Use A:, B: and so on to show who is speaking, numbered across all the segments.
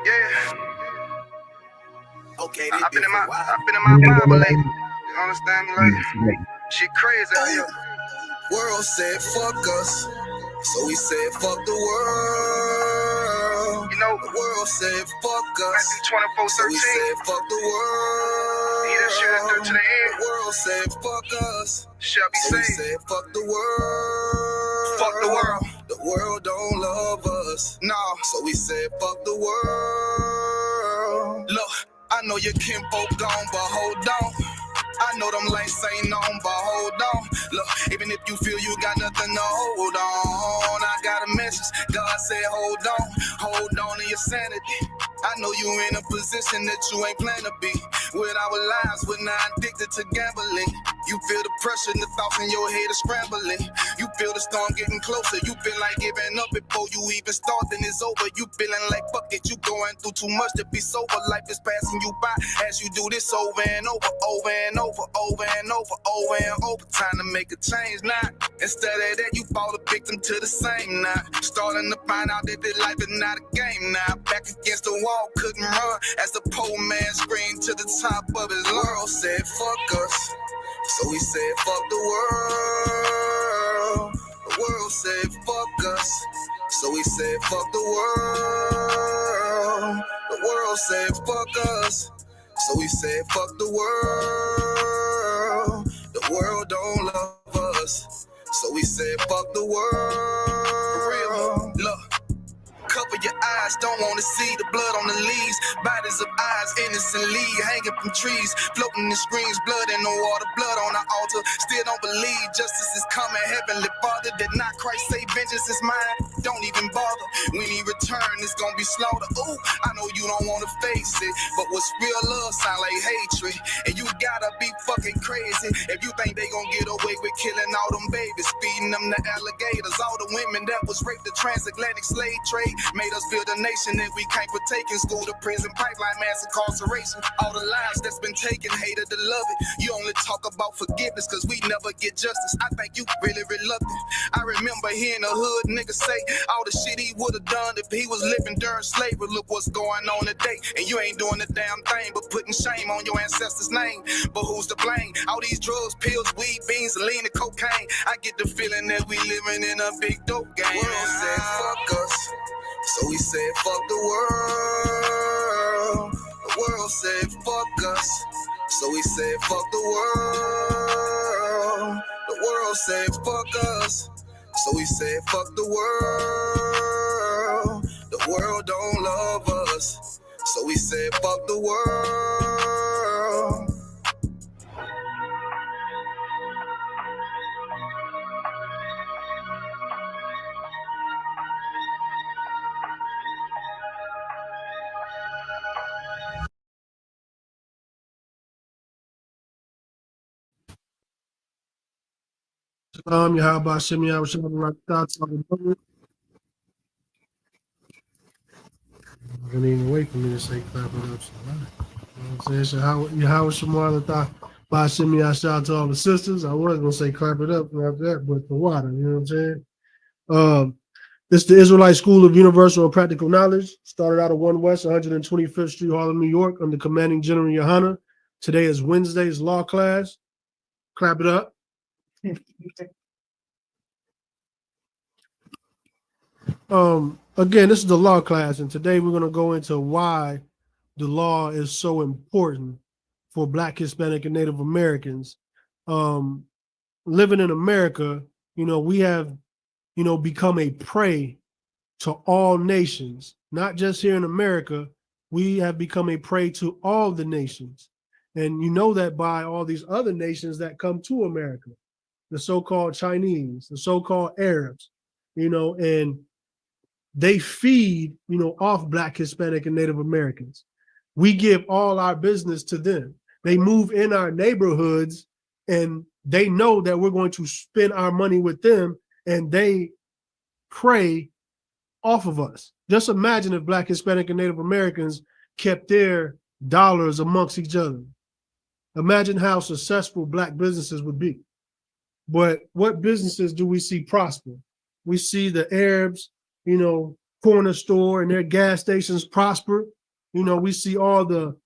A: Yeah. Okay, I've been in my Bible lately. You understand me? Like, shit crazy out here.
B: World said fuck us, so we said fuck the world.
A: You know,
B: the world said fuck us,
A: so
B: we said fuck the world.
A: Yeah, that shit through to the end.
B: The world said fuck us,
A: shall be
B: so we
A: saved.
B: said fuck the world.
A: Fuck the world.
B: The world don't love us, no. So we said fuck the world. Look, I know your kinfolk gone, but hold on. I know them lights ain't on, but hold on. Look, even if you feel you got nothing to hold on, I got a message. God said, hold on to your sanity. I know you in a position that you ain't planned to be. With our lives, we're not addicted to gambling. You feel the pressure and the thoughts in your head are scrambling. You feel the storm getting closer. You feel like giving up before you even start, then it's over. You feeling like fuck it, you going through too much to be sober. Life is passing you by as you do this over and over, over and over, over and over, over and over. Time to make a change now. Instead of that, you fall a victim to the same now. Starting to find out that this life is not a game now. Back against the wall, couldn't run as the poor man screamed to the top of his lungs. World said fuck us, so we said fuck the world. The world said fuck us, so we said fuck the world. The world said fuck us, so we said fuck the world. The world don't love us, so we said fuck the world. For real, look. Cover your eyes, don't wanna see the blood on the leaves. Bodies of eyes innocently hanging from trees, floating in screens, blood in the water, blood on the altar. Still don't believe justice is coming. Heavenly Father, did not Christ say vengeance is mine? Don't even bother. When he return, it's gonna be slaughter. Ooh, I know you don't wanna face it, but what's real love sound like hatred. And you gotta be fucking crazy if you think they gonna get away with killing all them babies, feeding them to alligators. All the women that was raped, the transatlantic slave trade made us build a nation that we can't partake in. School to prison, pipeline, mass incarceration. All the lives that's been taken, hated to love it. You only talk about forgiveness cause we never get justice. I think you really reluctant. I remember hearing a hood nigga say all the shit he would've done if he was living during slavery. Look what's going on today, and you ain't doing the damn thing but putting shame on your ancestors' name. But who's to blame? All these drugs, pills, weed, beans, lean, and cocaine. I get the feeling that we living in a big dope game. World said fuck us, so we said fuck the world. The world said fuck us, so we said fuck the world. The world said fuck us, so we said fuck the world. The world don't love us, so we said fuck the world.
C: Yahweh Shem Yahweh Shem Rakata. Didn't even wait for me to say clap it up. You know what I'm saying? So Yahweh Shem Bashem Yah, shout out to all the sisters. I was gonna say clap it up after that, but for water, you know what I'm saying? This is the Israelite School of Universal and Practical Knowledge. Started out at 1 West 125th Street, Harlem, New York, under Commanding General Yahanna. Today is Wednesday's law class. Clap it up. Again, this is the law class, and today we're going to go into why the law is so important for Black, Hispanic, and Native Americans. Living in America, we have, become a prey to all nations, not just here in America. We have become a prey to all the nations. And you know that by all these other nations that come to America, the so-called Chinese, the so-called Arabs, and they feed, off Black, Hispanic, and Native Americans. We give all our business to them. They move in our neighborhoods and they know that we're going to spend our money with them, and they prey off of us. Just imagine if Black, Hispanic, and Native Americans kept their dollars amongst each other. Imagine how successful Black businesses would be. But what businesses do we see prosper? We see the Arabs, corner store and their gas stations prosper. We see all the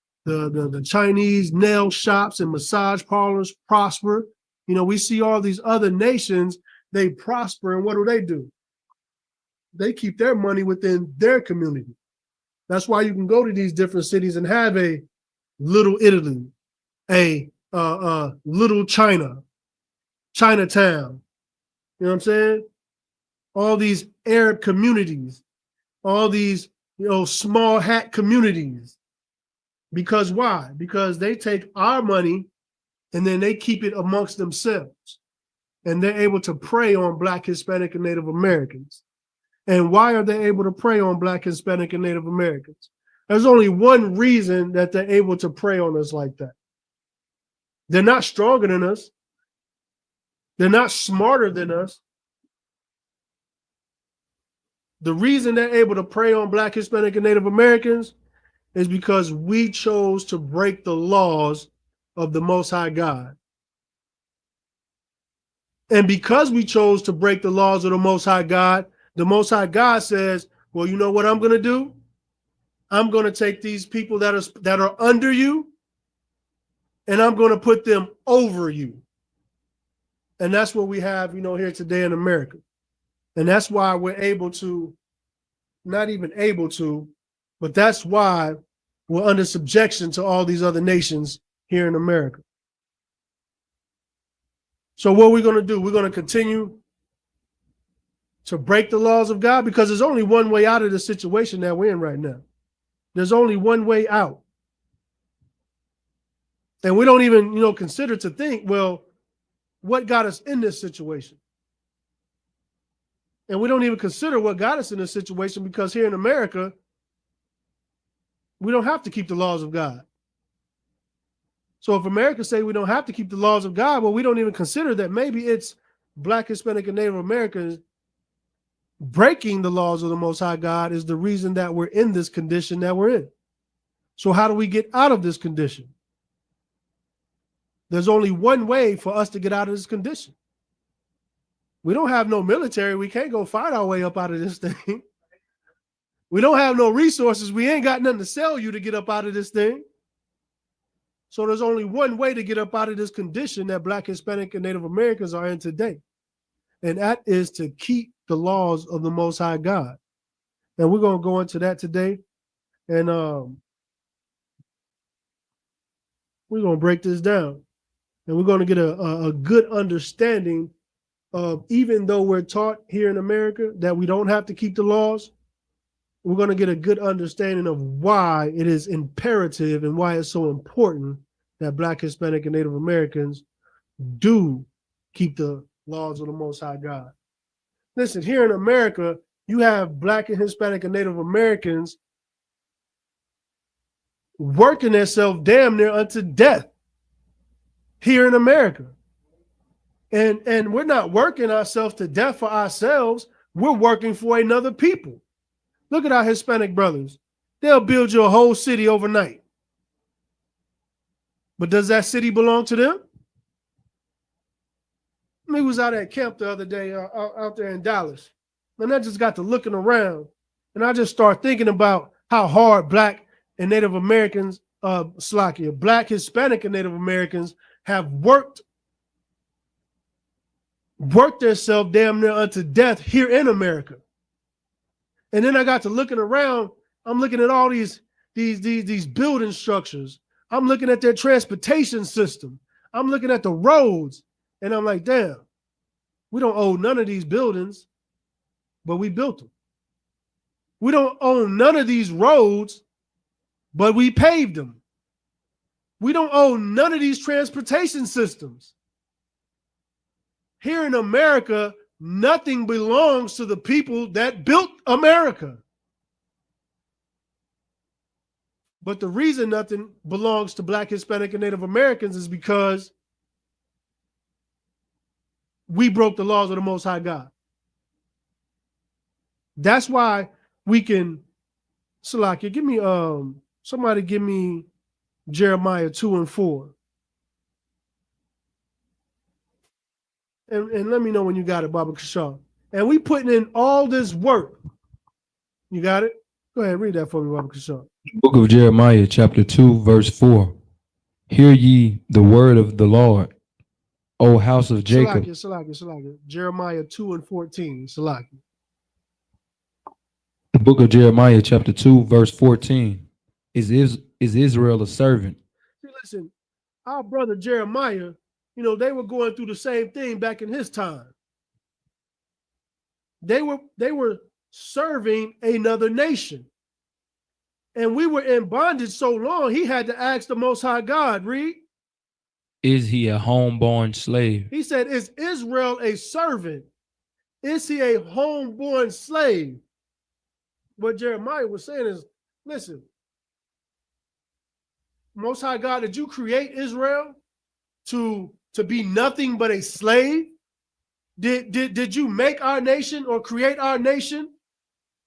C: Chinese nail shops and massage parlors prosper. We see all these other nations, they prosper, and what do? They keep their money within their community. That's why you can go to these different cities and have a little Italy, a little China, Chinatown. You know what I'm saying? All these Arab communities, all these, small hat communities. Because why? Because they take our money and then they keep it amongst themselves. And they're able to prey on Black, Hispanic, and Native Americans. And why are they able to prey on Black, Hispanic, and Native Americans? There's only one reason that they're able to prey on us like that. They're not stronger than us. They're not smarter than us. The reason they're able to prey on Black, Hispanic, and Native Americans is because we chose to break the laws of the Most High God. And because we chose to break the laws of the Most High God says, well, you know what I'm going to do? I'm going to take these people that are under you, and I'm going to put them over you. And that's what we have, here today in America. And that's why we're able to, not even able to, but that's why we're under subjection to all these other nations here in America. So what are we going to do? We're going to continue to break the laws of God, because there's only one way out of the situation that we're in right now. There's only one way out. And we don't even, consider to think, well, what got us in this situation? And we don't even consider what got us in this situation, because here in America, we don't have to keep the laws of God. So if America say we don't have to keep the laws of God, well, we don't even consider that maybe it's Black, Hispanic, and Native Americans breaking the laws of the Most High God is the reason that we're in this condition that we're in. So how do we get out of this condition? There's only one way for us to get out of this condition. We don't have no military. We can't go fight our way up out of this thing. We don't have no resources. We ain't got nothing to sell you to get up out of this thing. So there's only one way to get up out of this condition that Black, Hispanic, and Native Americans are in today. And that is to keep the laws of the Most High God. And we're going to go into that today. And we're going to break this down. And we're going to get a good understanding of, even though we're taught here in America that we don't have to keep the laws, we're going to get a good understanding of why it is imperative and why it's so important that Black, Hispanic, and Native Americans do keep the laws of the Most High God. Listen, here in America, you have Black and Hispanic and Native Americans working themselves damn near unto death here in America. And we're not working ourselves to death for ourselves. We're working for another people. Look at our Hispanic brothers. They'll build you a whole city overnight. But does that city belong to them? I was out at camp the other day out there in Dallas. And I just got to looking around. And I just started thinking about how hard Black and Native Americans, Black, Hispanic, and Native Americans have worked themselves damn near unto death here in America. And then I got to looking around. I'm looking at all these building structures. I'm looking at their transportation system. I'm looking at the roads. And I'm like, damn, we don't own none of these buildings, but we built them. We don't own none of these roads, but we paved them. We don't own none of these transportation systems. Here in America, nothing belongs to the people that built America. But the reason nothing belongs to Black, Hispanic, and Native Americans is because we broke the laws of the Most High God. That's why we can, Salakia, give me, somebody give me Jeremiah 2:4. And let me know when you got it, Baba Kashaw. And we putting in all this work. You got it? Go ahead, read that for me, Baba Kashaw.
D: Book of Jeremiah, chapter 2, verse 4. Hear ye the word of the Lord, O house of Jacob.
C: Salakia. Jeremiah 2 and 14. Salakia.
D: The book of Jeremiah, chapter 2, verse 14. Is Israel a servant?
C: See, listen, our brother Jeremiah, they were going through the same thing back in his time. They were serving another nation. And we were in bondage so long, he had to ask the Most High God, read.
D: Is he a homeborn slave?
C: He said, is Israel a servant? Is he a homeborn slave? What Jeremiah was saying is, listen, Most High God, did you create Israel to be nothing but a slave? Did you make our nation or create our nation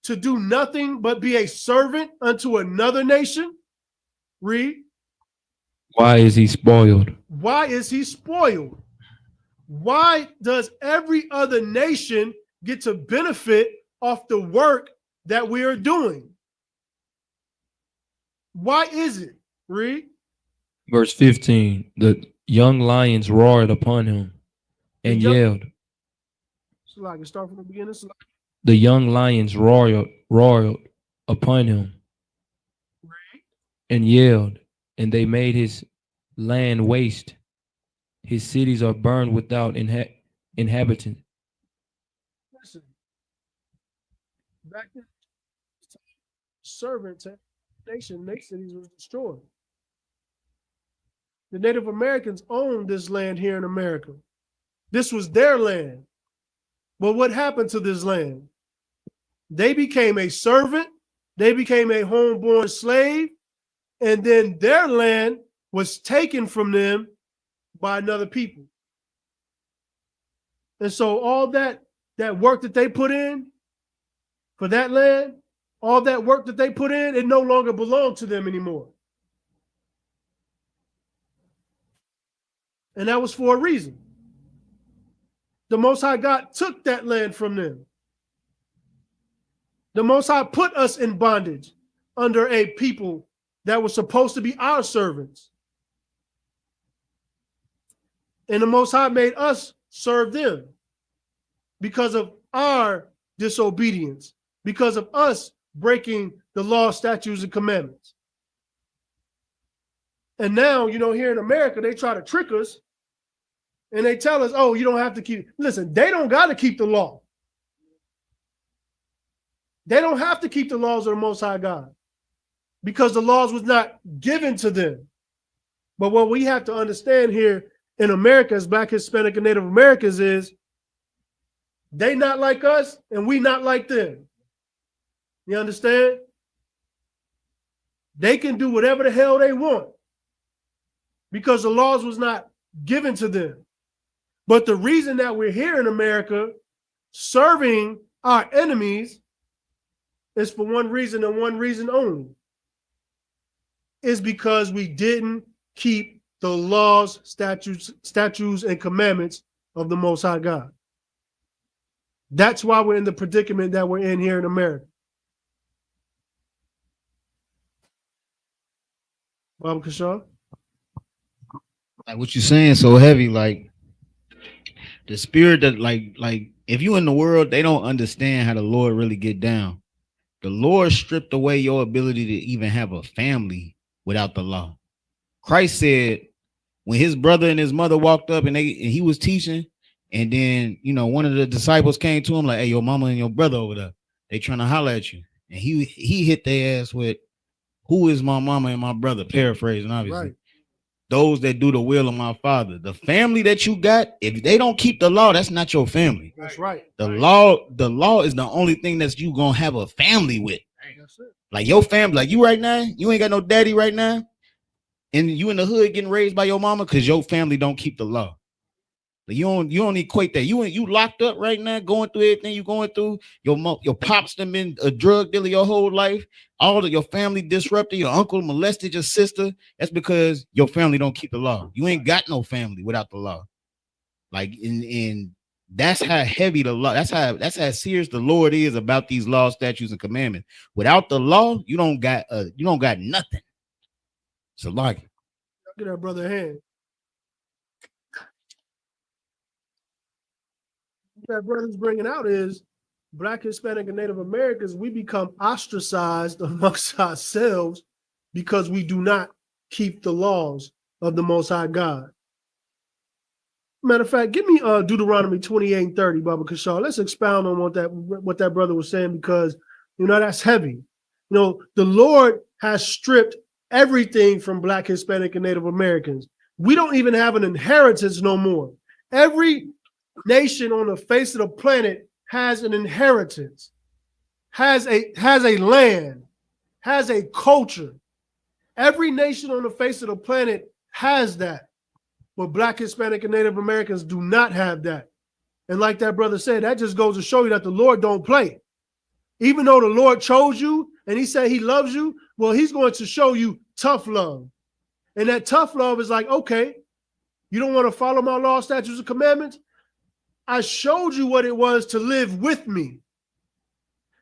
C: to do nothing but be a servant unto another nation? Read.
D: Why is he spoiled?
C: Why is he spoiled? Why does every other nation get to benefit off the work that we are doing? Why is it? Read.
D: Verse 15. The young lions roared upon him and yelled.
C: So like, start from the beginning.
D: The young lions roared upon him and yelled, and they made his land waste. His cities are burned without inhabitant.
C: Listen, back then, servants at nation, their cities was destroyed. The Native Americans owned this land here in America. This was their land. But what happened to this land? They became a servant, they became a homeborn slave, and then their land was taken from them by another people. And so all that work that they put in for that land, all that work that they put in, it no longer belonged to them anymore. And that was for a reason. The Most High God took that land from them. The Most High put us in bondage under a people that was supposed to be our servants. And the Most High made us serve them because of our disobedience, because of us breaking the law, statutes, and commandments. And now, here in America, they try to trick us and they tell us, oh, you don't have to keep. Listen, they don't got to keep the law. They don't have to keep the laws of the Most High God because the laws was not given to them. But what we have to understand here in America as Black, Hispanic, and Native Americans is they not like us and we not like them. You understand? They can do whatever the hell they want because the laws was not given to them. But the reason that we're here in America serving our enemies is for one reason and one reason only. Is because we didn't keep the laws, statutes, and commandments of the Most High God. That's why we're in the predicament that we're in here in America. Baba Kashaw?
E: Like what you're saying so heavy, like the spirit that like if you in the world, they don't understand how the Lord really get down. The Lord stripped away your ability to even have a family without the law. Christ said when his brother and his mother walked up and he was teaching, and then one of the disciples came to him like, hey, your mama and your brother over there, they trying to holler at you. And he hit their ass with, who is my mama and my brother? Paraphrasing, obviously. Right. Those that do the will of my Father. The family that you got, if they don't keep the law, that's not your family.
C: That's right.
E: The law is the only thing that you gonna have a family with. That's it. Like your family, like you right now, you ain't got no daddy right now, and you in the hood getting raised by your mama because your family don't keep the law. Like you don't equate that. You locked up right now, going through everything you going through. Your pops done been a drug dealer your whole life. All of your family disrupted. Your uncle molested your sister. That's because your family don't keep the law. You ain't got no family without the law. Like in that's how heavy the law, that's how serious the Lord is about these laws, statutes, and commandments. Without the law, you don't got nothing. So like,
C: Get that brother a hand. What that brother's bringing out is Black, Hispanic, and Native Americans, we become ostracized amongst ourselves because we do not keep the laws of the Most High God. Matter of fact, give me Deuteronomy 28:30, Baba Kashar. Let's expound on what that brother was saying, because that's heavy. The Lord has stripped everything from Black, Hispanic, and Native Americans. We don't even have an inheritance no more. Every nation on the face of the planet has an inheritance, has a land, has a culture. Every nation on the face of the planet has that. But Black, Hispanic, and Native Americans do not have that. And like that brother said, that just goes to show you that the Lord don't play. Even though the Lord chose you and he said he loves you, well, he's going to show you tough love. And that tough love is like, okay, you don't want to follow my law, statutes, and commandments? I showed you what it was to live with me.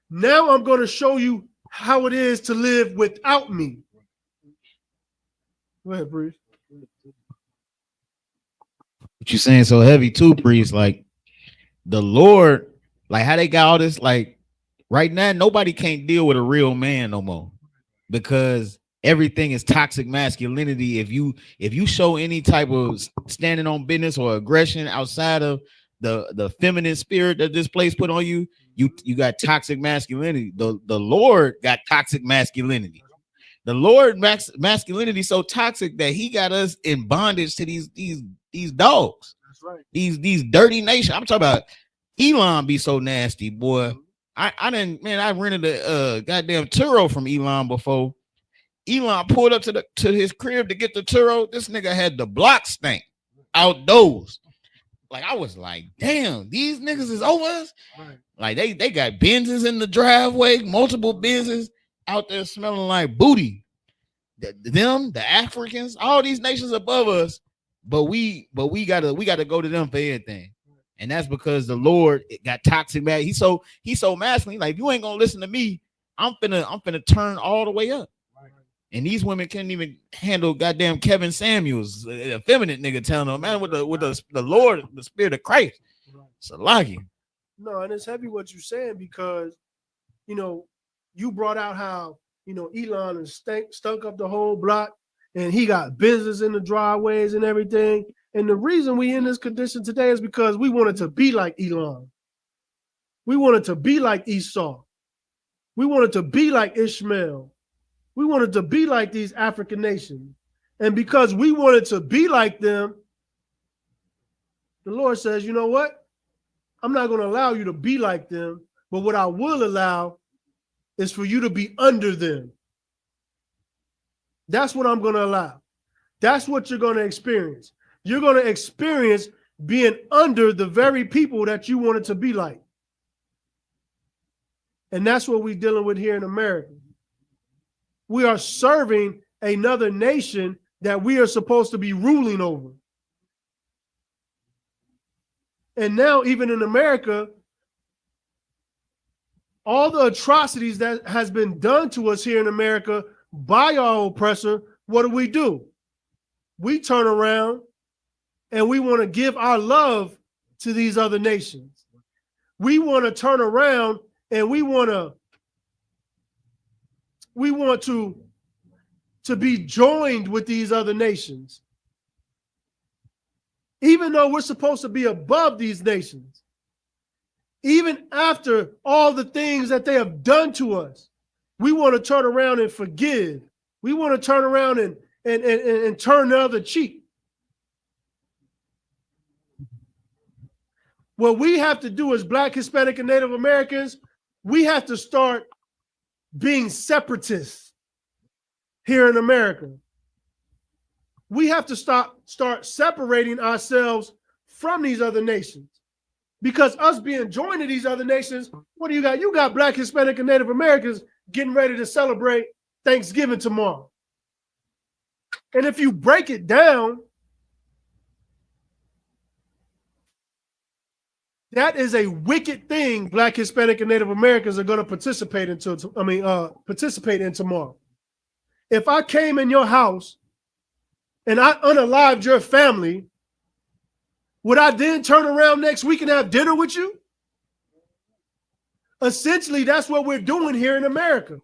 C: Now I'm going to show you how it is to live without me. Go ahead, Bruce.
E: what you saying so heavy too, priest? Like the Lord, like how they got all this, like right now, nobody can't deal with a real man no more because everything is toxic masculinity. If you show any type of standing on business or aggression outside of the feminine spirit that this place put on you, you got toxic masculinity. The Lord got toxic masculinity. The Lord masculinity so toxic that he got us in bondage to these dogs.
C: That's right.
E: These dirty nations. I'm talking about Elon be so nasty, boy. I rented a goddamn Turo from Elon before. Elon pulled up to his crib to get the Turo. This nigga had the block stank outdoors. Like I was like, damn, these niggas is over us.
C: Right.
E: Like they got Benzes in the driveway, multiple Benzes out there smelling like booty. The Africans, all these nations above us, but we gotta go to them for everything. And that's because the Lord got toxic bad. He's so masculine. Like if you ain't gonna listen to me, I'm finna turn all the way up.
C: Right.
E: And these women can't even handle goddamn Kevin Samuels, a effeminate nigga, telling them, man, with the Lord, the Spirit of Christ.
C: Right.
E: So like
C: No, and it's heavy what you're saying because, you brought out how, Elon has stunk up the whole block and he got business in the driveways and everything. And the reason we in this condition today is because we wanted to be like Elon. We wanted to be like Esau. We wanted to be like Ishmael. We wanted to be like these African nations. And because we wanted to be like them, the Lord says, you know what? I'm not going to allow you to be like them, but what I will allow is for you to be under them. That's what I'm going to allow. That's what you're going to experience. You're going to experience being under the very people that you wanted to be like. And that's what we're dealing with here in America. We are serving another nation that we are supposed to be ruling over. And now, even in America, all the atrocities that has been done to us here in America by our oppressor, what do? We turn around and we want to give our love to these other nations. We want to turn around and we want to be joined with these other nations. Even though we're supposed to be above these nations. Even after all the things that they have done to us, we want to turn around and forgive. We want to turn around and turn the other cheek. What we have to do as Black, Hispanic, and Native Americans, we have to start being separatists here in America. We have to start separating ourselves from these other nations. Because us being joined to these other nations, what do you got? You got Black, Hispanic, and Native Americans getting ready to celebrate Thanksgiving tomorrow. And if you break it down, That is a wicked thing Black, Hispanic, and Native Americans are going to participate in tomorrow. If I came in your house and I unalived your family, would I then turn around next week and have dinner with you? Essentially, that's what we're doing here in America.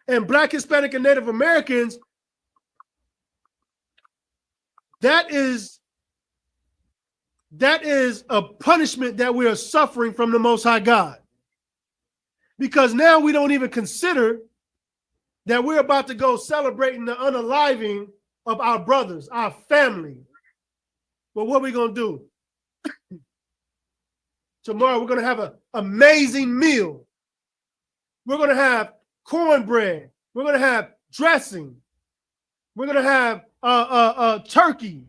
C: And Black, Hispanic, and Native Americans, that is a punishment that we are suffering from the Most High God. Because now we don't even consider that we're about to go celebrating the unaliving of our brothers, our family. But what are we going to do? Tomorrow we're going to have an amazing meal. We're going to have cornbread. We're going to have dressing. We're going to have turkey.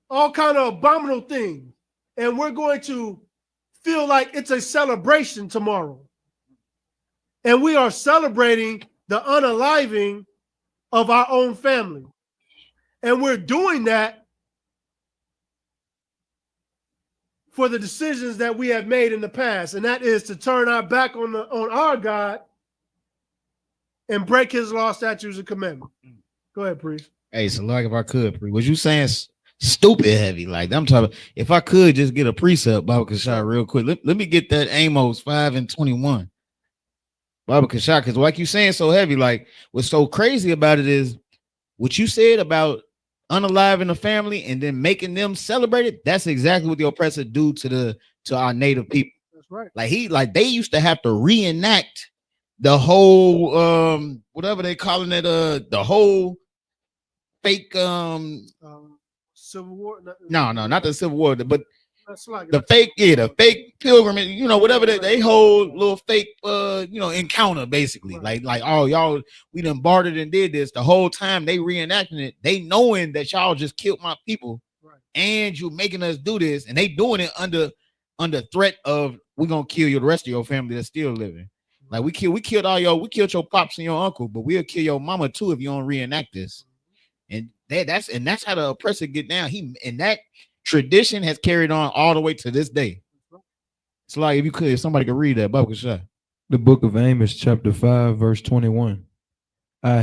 C: All kind of abominable things. And we're going to feel like it's a celebration tomorrow. And we are celebrating the unaliving of our own family. And we're doing that for the decisions that we have made in the past. And that is to turn our back on our God and break his law, statutes, and commandments. Go ahead, priest.
E: Hey, so like if I could, priest, was you saying stupid heavy? Like I'm talking, if I could just get a precept, Baba Kashai, real quick. Let me get that Amos 5:21. Baba Kashai, because like you saying so heavy, like what's so crazy about it is what you said about unaliving the family and then making them celebrate it. That's exactly what the oppressor do to our native people.
C: That's right.
E: Like they used to have to reenact the whole whatever they calling it, the whole fake
C: Civil War.
E: No, not the Civil War, but
C: like
E: the fake pilgrimage, whatever they whole little fake encounter basically.
C: Right.
E: Like oh y'all, we done bartered and did this the whole time. They reenacting it, they knowing that y'all just killed my people, right, and you making us do this, and they doing it under threat of we're gonna kill you, the rest of your family that's still living. Like we killed your pops and your uncle, but we'll kill your mama too if you don't reenact this. And that's how the oppressor get down. And that tradition has carried on all the way to this day. It's like if somebody could read that, Baba Kashai.
D: The book of Amos, chapter 5, verse 21. I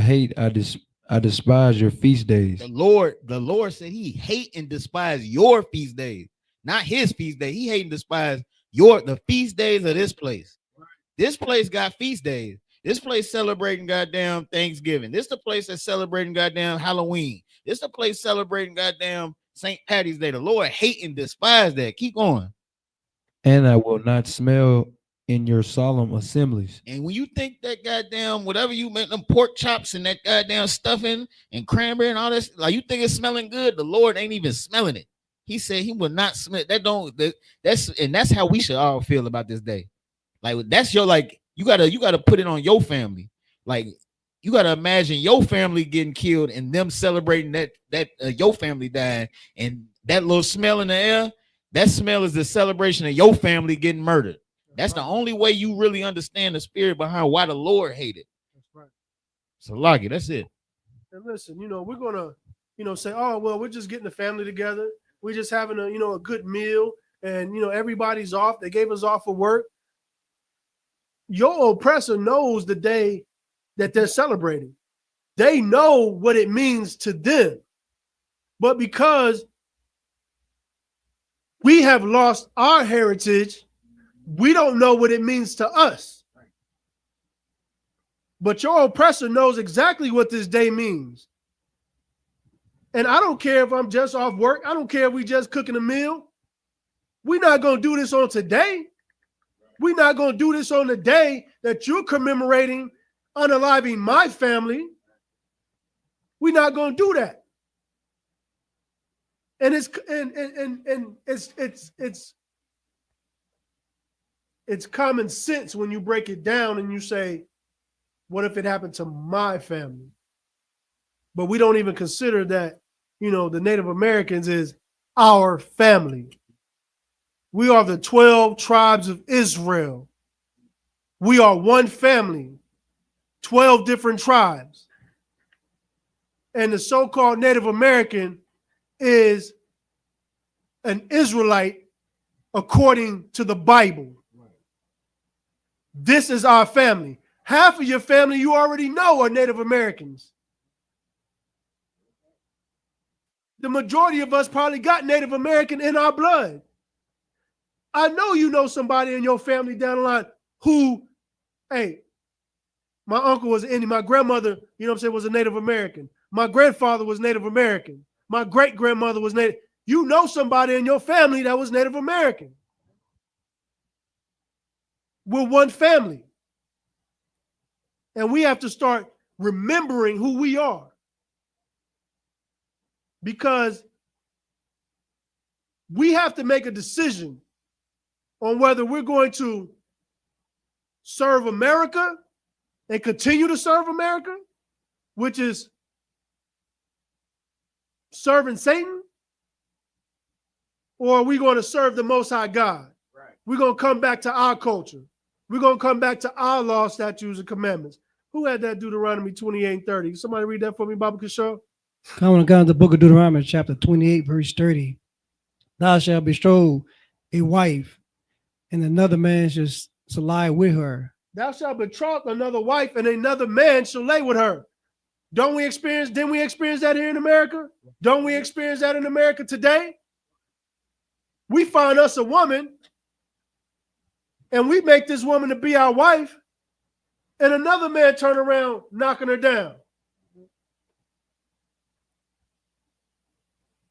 D: despise your feast days.
E: The Lord said he hate and despise your feast days, not his feast day. He hate and despise the feast days of this place. This place got feast days. This place celebrating goddamn Thanksgiving. This the place that's celebrating goddamn Halloween. This the place celebrating goddamn St. Patty's Day. The Lord hate and despise that. Keep going.
D: And I will not smell in your solemn assemblies.
E: And when you think that goddamn whatever you make them pork chops and that goddamn stuffing and cranberry and all this, like you think it's smelling good, the Lord ain't even smelling it. He said he will not smell that. That's how we should all feel about this day. Like that's your you gotta put it on your family. Like you gotta imagine your family getting killed and them celebrating that your family died, and that little smell in the air. That smell is the celebration of your family getting murdered. That's the only way you really understand the spirit behind why the Lord hated.
C: That's right.
E: So Lockie, that's it.
C: And listen, we're gonna, say, oh well, we're just getting the family together. We're just having a good meal, and everybody's off. They gave us off for work. Your oppressor knows the day that they're celebrating. They know what it means to them. But because we have lost our heritage, we don't know what it means to us. But your oppressor knows exactly what this day means. And I don't care if I'm just off work. I don't care if we just cooking a meal. We're not going to do this on today. We're not going to do this on the day that you're commemorating unaliving my family. We're not going to do that. And it's common sense when you break it down and you say, what if it happened to my family? But we don't even consider that, the Native Americans is our family. We are the 12 tribes of Israel. We are one family, 12 different tribes. And the so-called Native American is an Israelite according to the Bible. This is our family. Half of your family you already know are Native Americans. The majority of us probably got Native American in our blood. I know you know somebody in your family down the line who, hey, my uncle was an Indian. My grandmother, you know what I'm saying, was a Native American. My grandfather was Native American. My great-grandmother was Native. You know somebody in your family that was Native American. We're one family. And we have to start remembering who we are. Because we have to make a decision on whether we're going to serve America and continue to serve America, which is serving Satan, or are we going to serve the Most High God? Right. We're going to come back to our culture. We're going to come back to our law, statutes, and commandments. Who had that Deuteronomy 28:30? Somebody read that for me, Baba Kishore?
F: Come on, the book of Deuteronomy, chapter 28, verse 30. Thou shalt betroth a wife, and another man shall lie with her.
C: Thou shalt betroth another wife, and another man shall lay with her. Didn't we experience that here in America? Don't we experience that in America today? We find us a woman, and we make this woman to be our wife, and another man turn around knocking her down.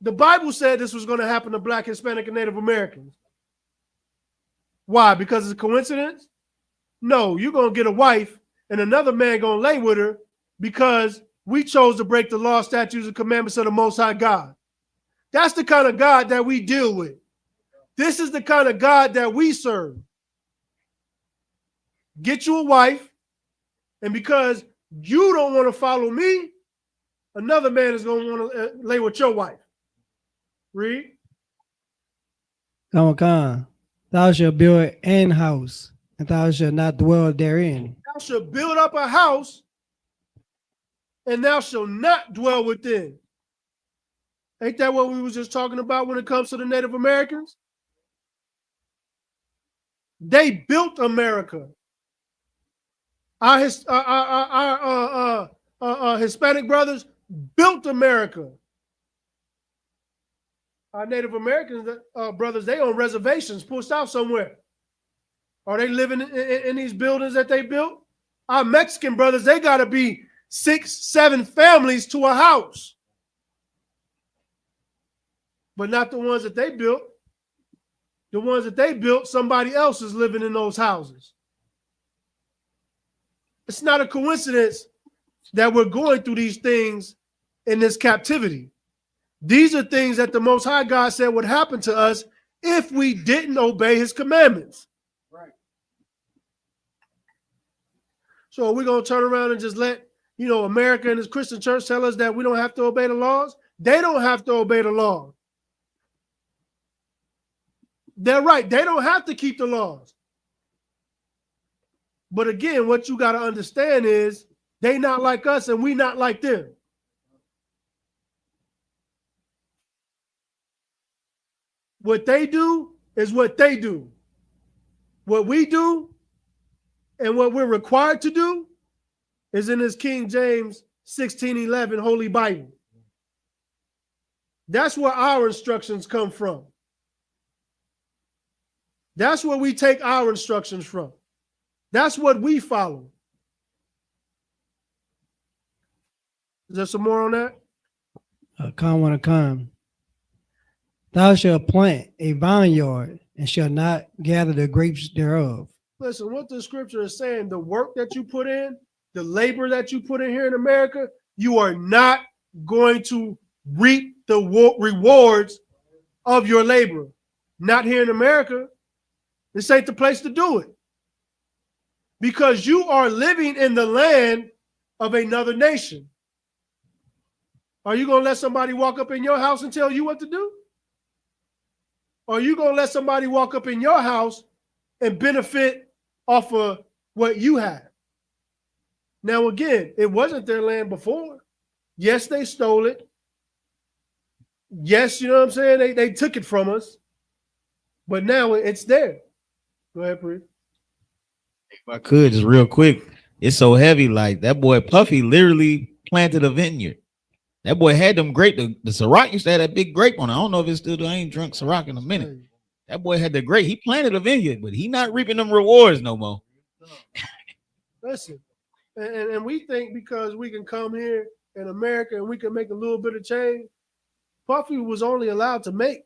C: The Bible said this was going to happen to Black, Hispanic, and Native Americans. Why? Because it's a coincidence? No, you're going to get a wife, and another man going to lay with her because we chose to break the law, statutes, and commandments of the Most High God. That's the kind of God that we deal with. This is the kind of God that we serve. Get you a wife, and because you don't want to follow me, another man is going to want to lay with your wife. Read.
F: Come. Thou shalt build an house, and thou shalt not dwell therein.
C: Thou shalt build up a house, and thou shalt not dwell within. Ain't that what we was just talking about when it comes to the Native Americans? They built America. Our Hispanic brothers built America. Our Native American brothers, they on reservations, pushed out somewhere. Are they living in these buildings that they built? Our Mexican brothers, they got to be 6, 7 families to a house. But not the ones that they built. The ones that they built, somebody else is living in those houses. It's not a coincidence that we're going through these things in this captivity. These are things that the Most High God said would happen to us if we didn't obey his commandments. Right. So are we going to turn around and just let, America and his Christian church tell us that we don't have to obey the laws? They don't have to obey the law. They're right. They don't have to keep the laws. But again, what you got to understand is they not like us and we not like them. What they do is what they do. What we do and what we're required to do is in this King James 16:11 Holy Bible. That's where our instructions come from. That's where we take our instructions from. That's what we follow. Is there some more on that?
F: Come. Thou shalt plant a vineyard and shalt not gather the grapes thereof.
C: Listen, what the scripture is saying, the work that you put in, the labor that you put in here in America, you are not going to reap the rewards of your labor. Not here in America. This ain't the place to do it. Because you are living in the land of another nation. Are you going to let somebody walk up in your house and tell you what to do? Or are you going to let somebody walk up in your house and benefit off of what you have? Now, again, it wasn't their land before. Yes, they stole it. Yes, you know what I'm saying? They took it from us. But now it's there. Go ahead, Priest.
E: If I could, just real quick, it's so heavy. Like that boy Puffy literally planted a vineyard. That boy had them grape. The Ciroc used to have that big grape on it. I don't know if it's still. I ain't drunk Ciroc in a minute. That boy had the grape. He planted a vineyard, but he not reaping them rewards no more.
C: Listen, and we think because we can come here in America and we can make a little bit of change. Puffy was only allowed to make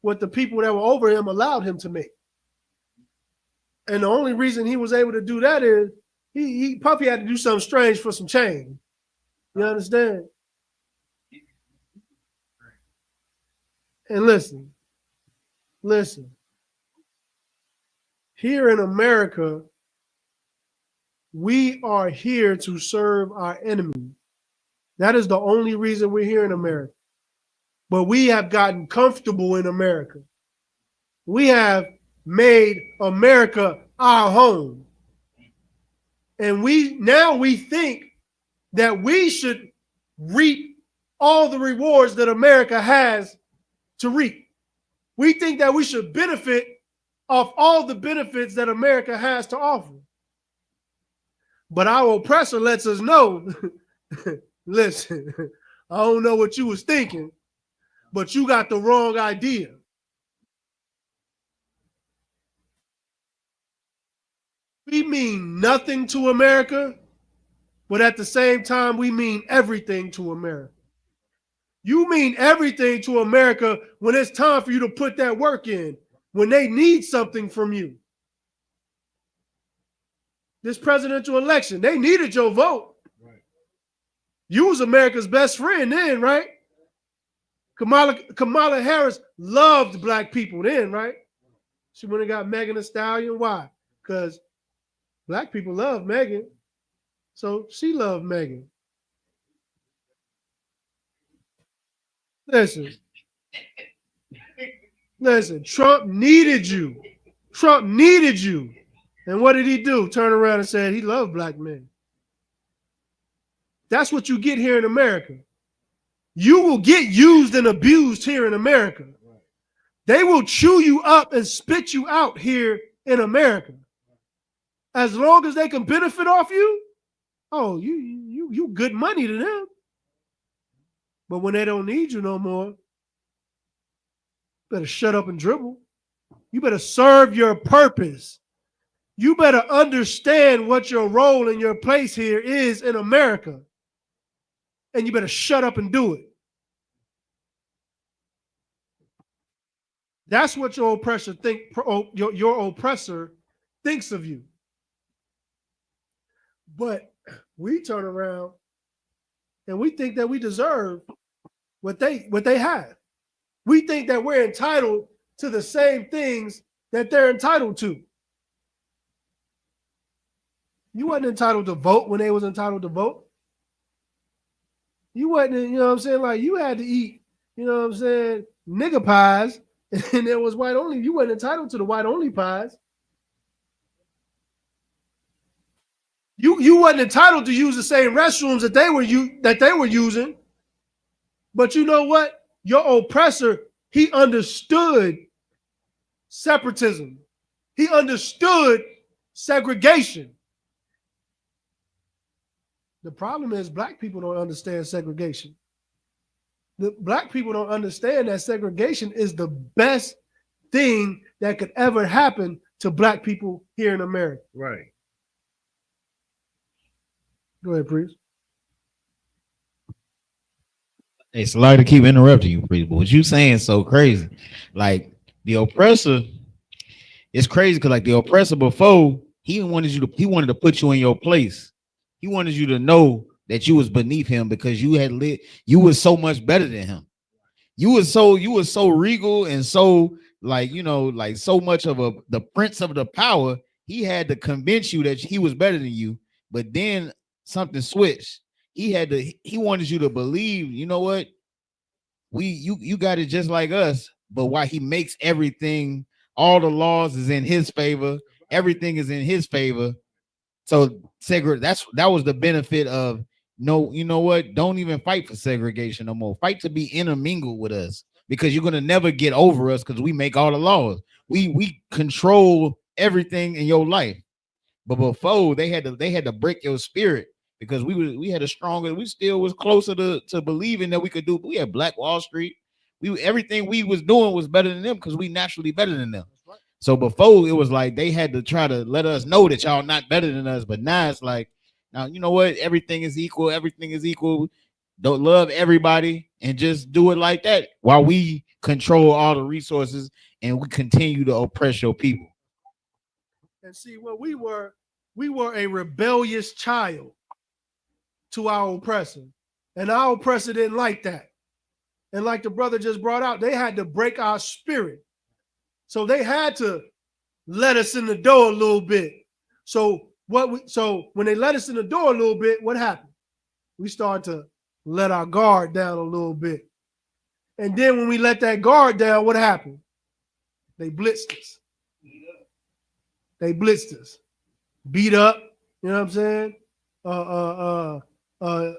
C: what the people that were over him allowed him to make. And the only reason he was able to do that is Puffy had to do something strange for some change. You understand? And listen. Here in America, we are here to serve our enemy. That is the only reason we're here in America. But we have gotten comfortable in America. We have made America our home. And we think that we should reap all the rewards that America has to reap. We think that we should benefit off all the benefits that America has to offer. But our oppressor lets us know, listen, I don't know what you was thinking, but you got the wrong idea. We mean nothing to America, but at the same time, we mean everything to America. You mean everything to America when it's time for you to put that work in, when they need something from you. This presidential election, they needed your vote. Right. You was America's best friend then, right? Kamala Harris loved black people then, right? She went and got Megan Thee Stallion. Why? Because black people love Megan. So she loved Megan. Listen, Trump needed you. Trump needed you. And what did he do? Turn around and said he loved black men. That's what you get here in America. You will get used and abused here in America. They will chew you up and spit you out here in America. As long as they can benefit off you, oh, you good money to them. But when they don't need you no more, you better shut up and dribble. You better serve your purpose. You better understand what your role and your place here is in America. And you better shut up and do it. That's what your oppressor thinks of you. But we turn around and we think that we deserve what they have. We think that we're entitled to the same things that they're entitled to. You wasn't entitled to vote when they was entitled to vote. You wasn't, you know what I'm saying? Like you had to eat, you know what I'm saying, nigger pies, and there was white only. You wasn't entitled to the white only pies. You wasn't entitled to use the same restrooms that they were using. But you know what? Your oppressor, he understood separatism. He understood segregation. The problem is black people don't understand segregation. The black people don't understand that segregation is the best thing that could ever happen to black people here in America.
A: Right.
C: Go ahead, Priest.
E: Hey, sorry to keep interrupting you, Priest, but what you saying is so crazy. Like the oppressor, it's crazy because like the oppressor before, he wanted to put you in your place. He wanted you to know that you was beneath him because you had you was so much better than him. You was so regal and so like, you know, like so much of the prince of the power. He had to convince you that he was better than you, but then something switched. He wanted you to believe, you know what? You got it just like us, but why he makes everything, all the laws is in his favor, everything is in his favor. So that was the benefit of no, you know what? Don't even fight for segregation no more. Fight to be intermingled with us. because you're gonna never get over us because we make all the laws. We control everything in your life. But before they had to break your spirit because we had a stronger, we still was closer to believing that we could do. We had Black Wall Street. Everything we was doing was better than them because we naturally better than them. So before it was like they had to try to let us know that y'all not better than us. But now it's like, now you know what? Everything is equal. Everything is equal. Don't love everybody and just do it like that while we control all the resources and we continue to oppress your people.
C: And see, what we were a rebellious child to our oppressor. And our oppressor didn't like that. And like the brother just brought out, they had to break our spirit. So they had to let us in the door a little bit. So when they let us in the door a little bit, what happened? We started to let our guard down a little bit. And then when we let that guard down, what happened? They blitzed us. They blitzed us. Beat up, you know what I'm saying?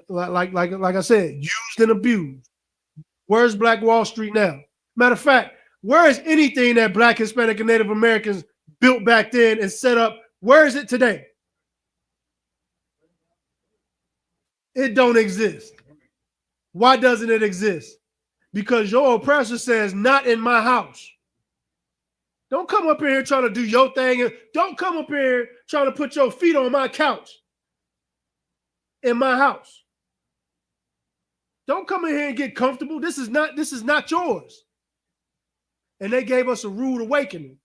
C: Like I said, used and abused. Where's Black Wall Street now? Matter of fact, where is anything that Black, Hispanic, and Native Americans built back then and set up? Where is it today? It don't exist. Why doesn't it exist? Because your oppressor says, not in my house. Don't come up here trying to do your thing. And don't come up here trying to put your feet on my couch in my house. Don't come in here and get comfortable. This is not yours. And they gave us a rude awakening.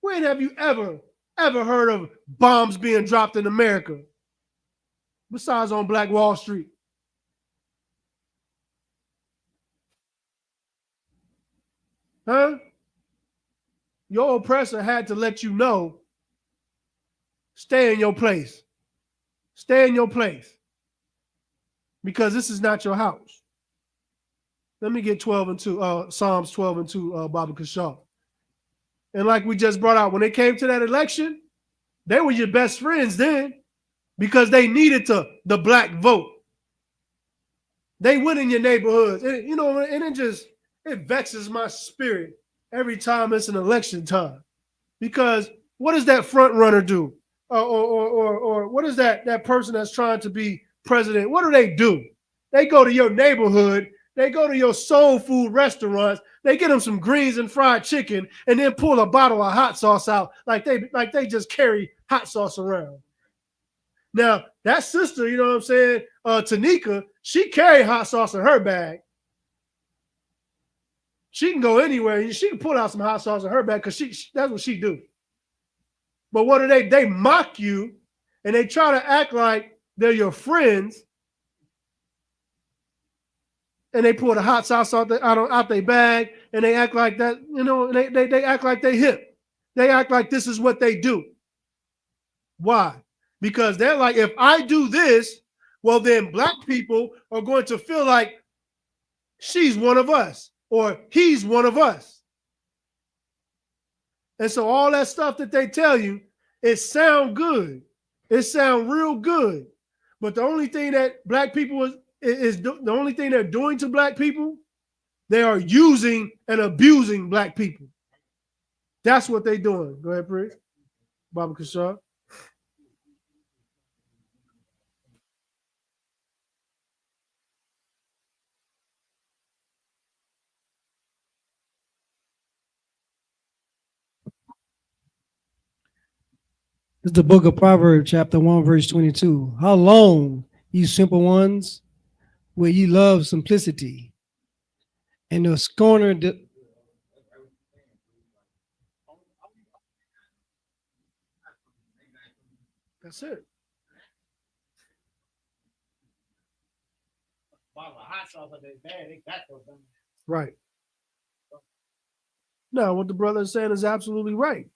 C: When have you ever heard of bombs being dropped in America? Besides on Black Wall Street. Huh? Your oppressor had to let you know, stay in your place. Stay in your place. Because this is not your house. Let me get 12 and 2, Psalms 12 and 2, Baba Kashaw. And like we just brought out, when they came to that election, they were your best friends then because they needed the black vote. They went in your neighborhoods. And, and it vexes my spirit every time it's an election time. Because what does that front runner do? Or what is that person that's trying to be president? What do? They go to your neighborhood. They go to your soul food restaurants. They get them some greens and fried chicken and then pull a bottle of hot sauce out like they just carry hot sauce around. Now, that sister, you know what I'm saying, Tanika, she carry hot sauce in her bag. She can go anywhere. She can pull out some hot sauce in her bag because that's what she do. But what do? They mock you and they try to act like they're your friends. And they pull the hot sauce out their bag and they act like that, they act like they hip. They act like this is what they do. Why? Because they're like, if I do this, well, then black people are going to feel like she's one of us or he's one of us. And so all that stuff that they tell you, it sound good. It sound real good. But the only thing that black people is the only thing they're doing to black people, they are using and abusing black people. That's what they're doing. Go ahead, Prince. Baba Kashaw.
F: This is the book of Proverbs, chapter 1, verse 22. How long, you simple ones, will ye love simplicity? And the scorner...
C: That's it. Right. No, what the brother is saying is absolutely right.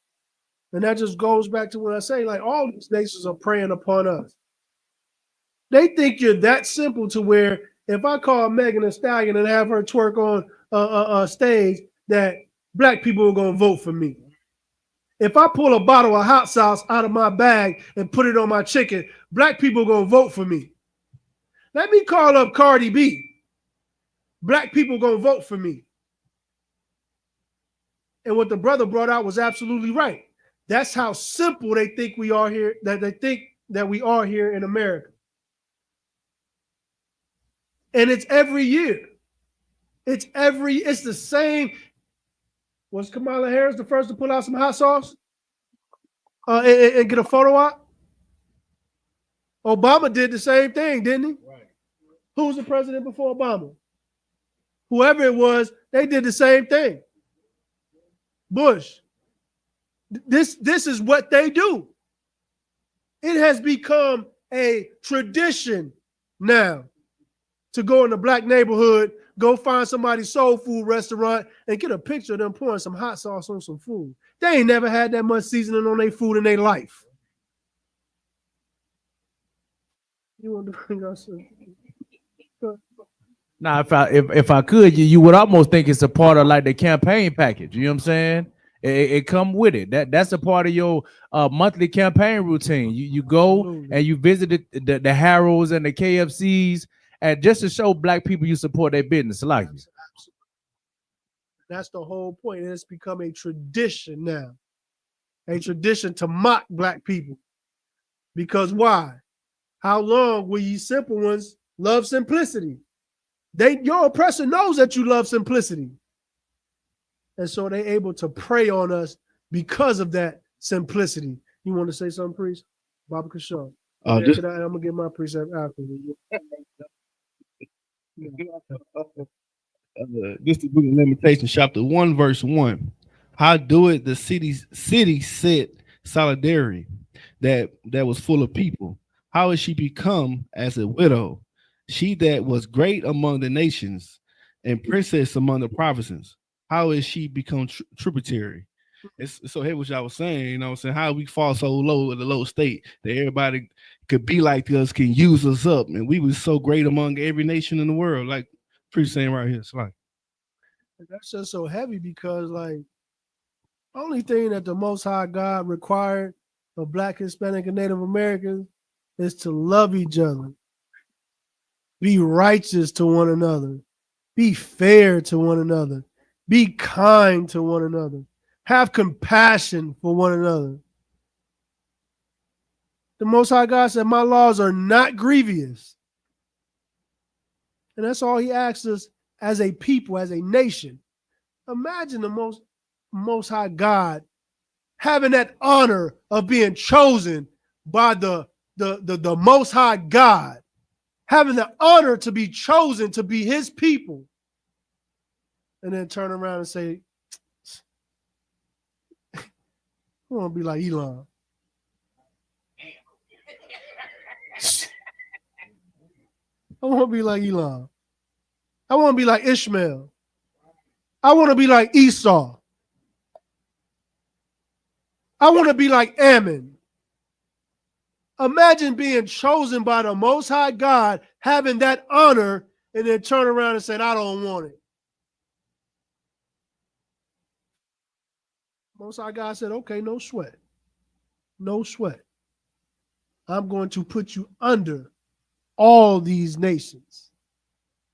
C: And that just goes back to what I say, like all these nations are preying upon us. They think you're that simple to where if I call Megan Thee Stallion and have her twerk on stage, that black people are going to vote for me. If I pull a bottle of hot sauce out of my bag and put it on my chicken, black people are going to vote for me. Let me call up Cardi B. black people gonna vote for me. And what the brother brought out was absolutely right. That's how simple they think we are here, that they think that we are here in America. And it's every year. It's the same. Was Kamala Harris the first to pull out some hot sauce and get a photo op? Obama did the same thing, didn't he?
E: Right.
C: Who was the president before Obama? Whoever it was, they did the same thing. Bush. This is what they do. It has become a tradition now to go in a black neighborhood, go find somebody's soul food restaurant and get a picture of them pouring some hot sauce on some food. They ain't never had that much seasoning on their food in their life. You want to bring us
G: Now, if I could, you would almost think it's a part of like the campaign package. You know what I'm saying? It come with it. That's a part of your monthly campaign routine. You go and you visit the Harrods and the KFCs, and just to show black people you support their business. Like
C: that's the whole point. It's become a tradition now, a tradition to mock black people. Because why? How long will ye simple ones love simplicity? Your oppressor knows that you love simplicity. And so they're able to prey on us because of that simplicity. You want to say something, priest? Baba Kashaw. I'm going to get my precept after.
B: This is the book of Lamentations, chapter 1, verse 1. How do it the city said solidarity that was full of people? How is she become as a widow? She that was great among the nations and princess among the provinces. How is she become tributary? It's so heavy what I was saying, you know what I'm saying? How we fall so low in the low state that everybody could be like us, can use us up. And we was so great among every nation in the world. Like Priest saying right here. It's like
C: that's just so heavy because like only thing that the Most High God required of Black, Hispanic, and Native Americans is to love each other, be righteous to one another, be fair to one another, be kind to one another, have compassion for one another. The Most High God said, my laws are not grievous. And that's all he asks us as a people, as a nation. Imagine the Most High God having that honor of being chosen by the Most High God, having the honor to be chosen to be his people, and then turn around and say, I want to be like Elon. I want to be like Elon. I want to be like Ishmael. I want to be like Esau. I want to be like Ammon. Imagine being chosen by the Most High God, having that honor, and then turn around and say, I don't want it. Most High God said, okay, no sweat. No sweat. I'm going to put you under all these nations.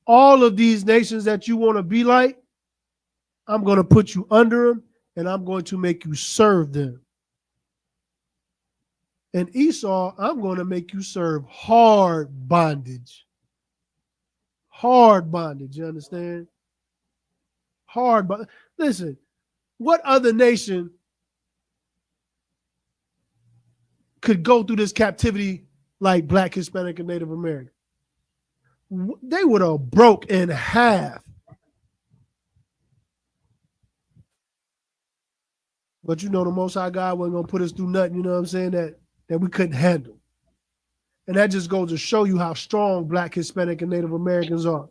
C: All of these nations that you want to be like, I'm going to put you under them, and I'm going to make you serve them. And Esau, I'm going to make you serve hard bondage. Hard bondage, you understand? Hard bondage. Listen, what other nation could go through this captivity like Black, Hispanic, and Native American? They would have broke in half. But you know, the Most High God wasn't going to put us through nothing, you know what I'm saying, that we couldn't handle. And that just goes to show you how strong Black, Hispanic, and Native Americans are.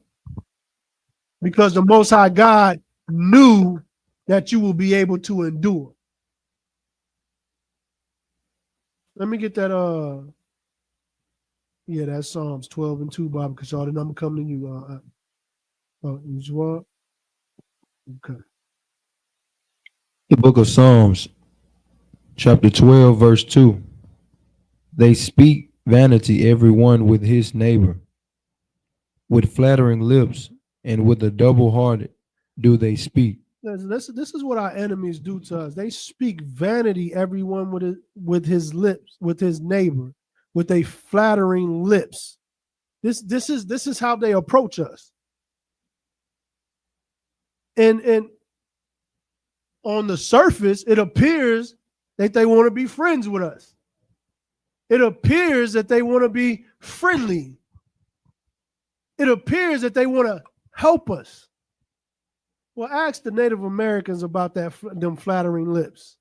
C: Because the Most High God knew that you will be able to endure. Let me get that, that's Psalms 12 and 2, Bob, because all the number coming to you. You are? Okay.
D: The book of Psalms, chapter 12, verse 2. They speak vanity, every one with his neighbor. With flattering lips and with a double hearted do they speak.
C: This is what our enemies do to us. They speak vanity, everyone with his lips, with his neighbor, with a flattering lips. This is how they approach us. And on the surface, it appears that they want to be friends with us. It appears that they want to be friendly. It appears that they want to help us. Well, ask the Native Americans about them flattering lips.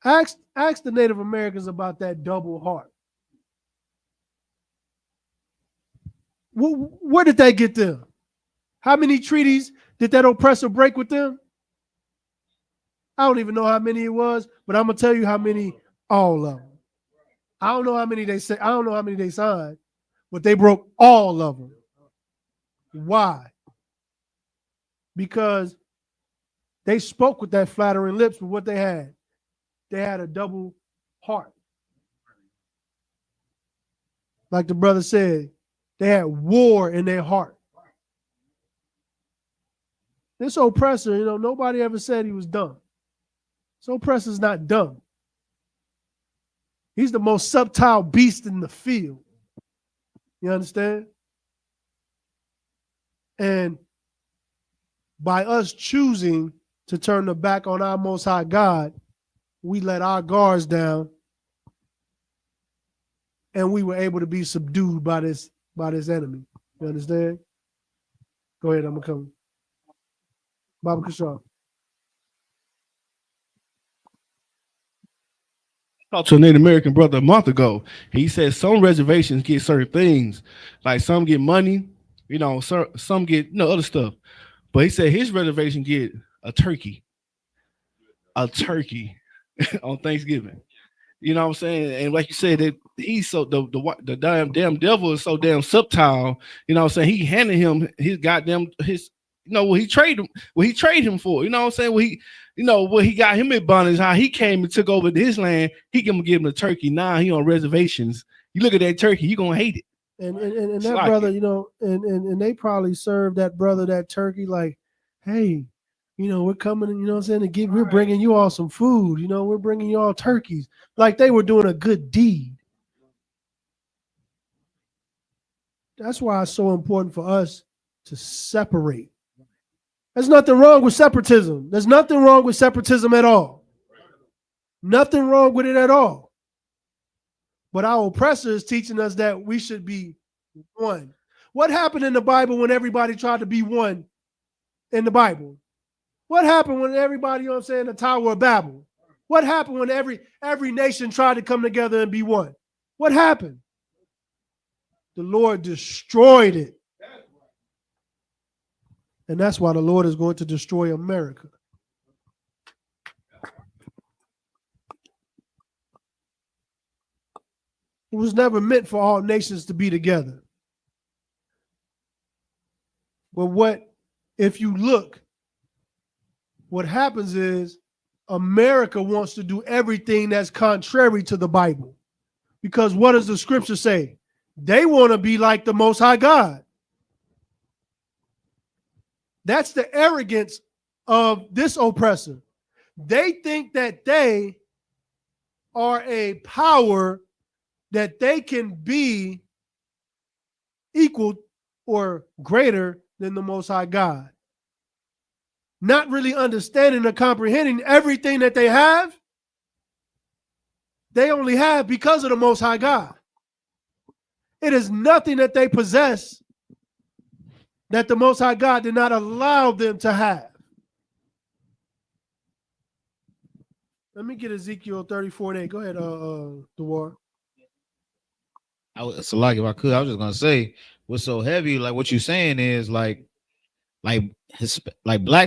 C: Ask the Native Americans about that double heart. Where did they get them? How many treaties did that oppressor break with them? I don't even know how many it was, but I'm gonna tell you how many. All of them. I don't know how many they say. I don't know how many they signed, but they broke all of them. Why? Because they spoke with that flattering lips, but what they had a double heart. Like the brother said, they had war in their heart. This oppressor, nobody ever said he was dumb. This oppressor's not dumb. He's the most subtle beast in the field. You understand? And by us choosing to turn the back on our Most High God, we let our guards down and we were able to be subdued by this enemy. You understand? Go ahead, I'm gonna come. Baba Kishar.
H: Talked to a Native American brother a month ago. He said some reservations get certain things, like some get money, some get other stuff. But he said his reservation get a turkey on Thanksgiving. You know what I'm saying? And like you said, that he's so the damn devil is so damn subtle. You know what I'm saying? He handed him his goddamn what he trade him for. You know what I'm saying? What he got him in bondage, how he came and took over his land, he can give him a turkey. Now he on reservations. You look at that turkey, you gonna hate it.
C: And that brother, and they probably served that brother that turkey like, hey, we're coming, what I'm saying, we're bringing you all some food, we're bringing you all turkeys. Like they were doing a good deed. That's why it's so important for us to separate. There's nothing wrong with separatism. There's nothing wrong with separatism at all. Nothing wrong with it at all. But our oppressor is teaching us that we should be one. What happened in the Bible when everybody tried to be one in the Bible? What happened when everybody, the Tower of Babel? What happened when every nation tried to come together and be one? What happened? The Lord destroyed it. And that's why the Lord is going to destroy America. It was never meant for all nations to be together. But if you look, what happens is America wants to do everything that's contrary to the Bible. Because what does the scripture say? They want to be like the Most High God. That's the arrogance of this oppressor. They think that they are a power that they can be equal or greater than the Most High God. Not really understanding or comprehending everything that they have, they only have because of the Most High God. It is nothing that they possess that the Most High God did not allow them to have. Let me get Ezekiel 34:8. Go ahead, Dewar.
E: So like if I could, I was just gonna say what's so heavy, like what you're saying is like blacks,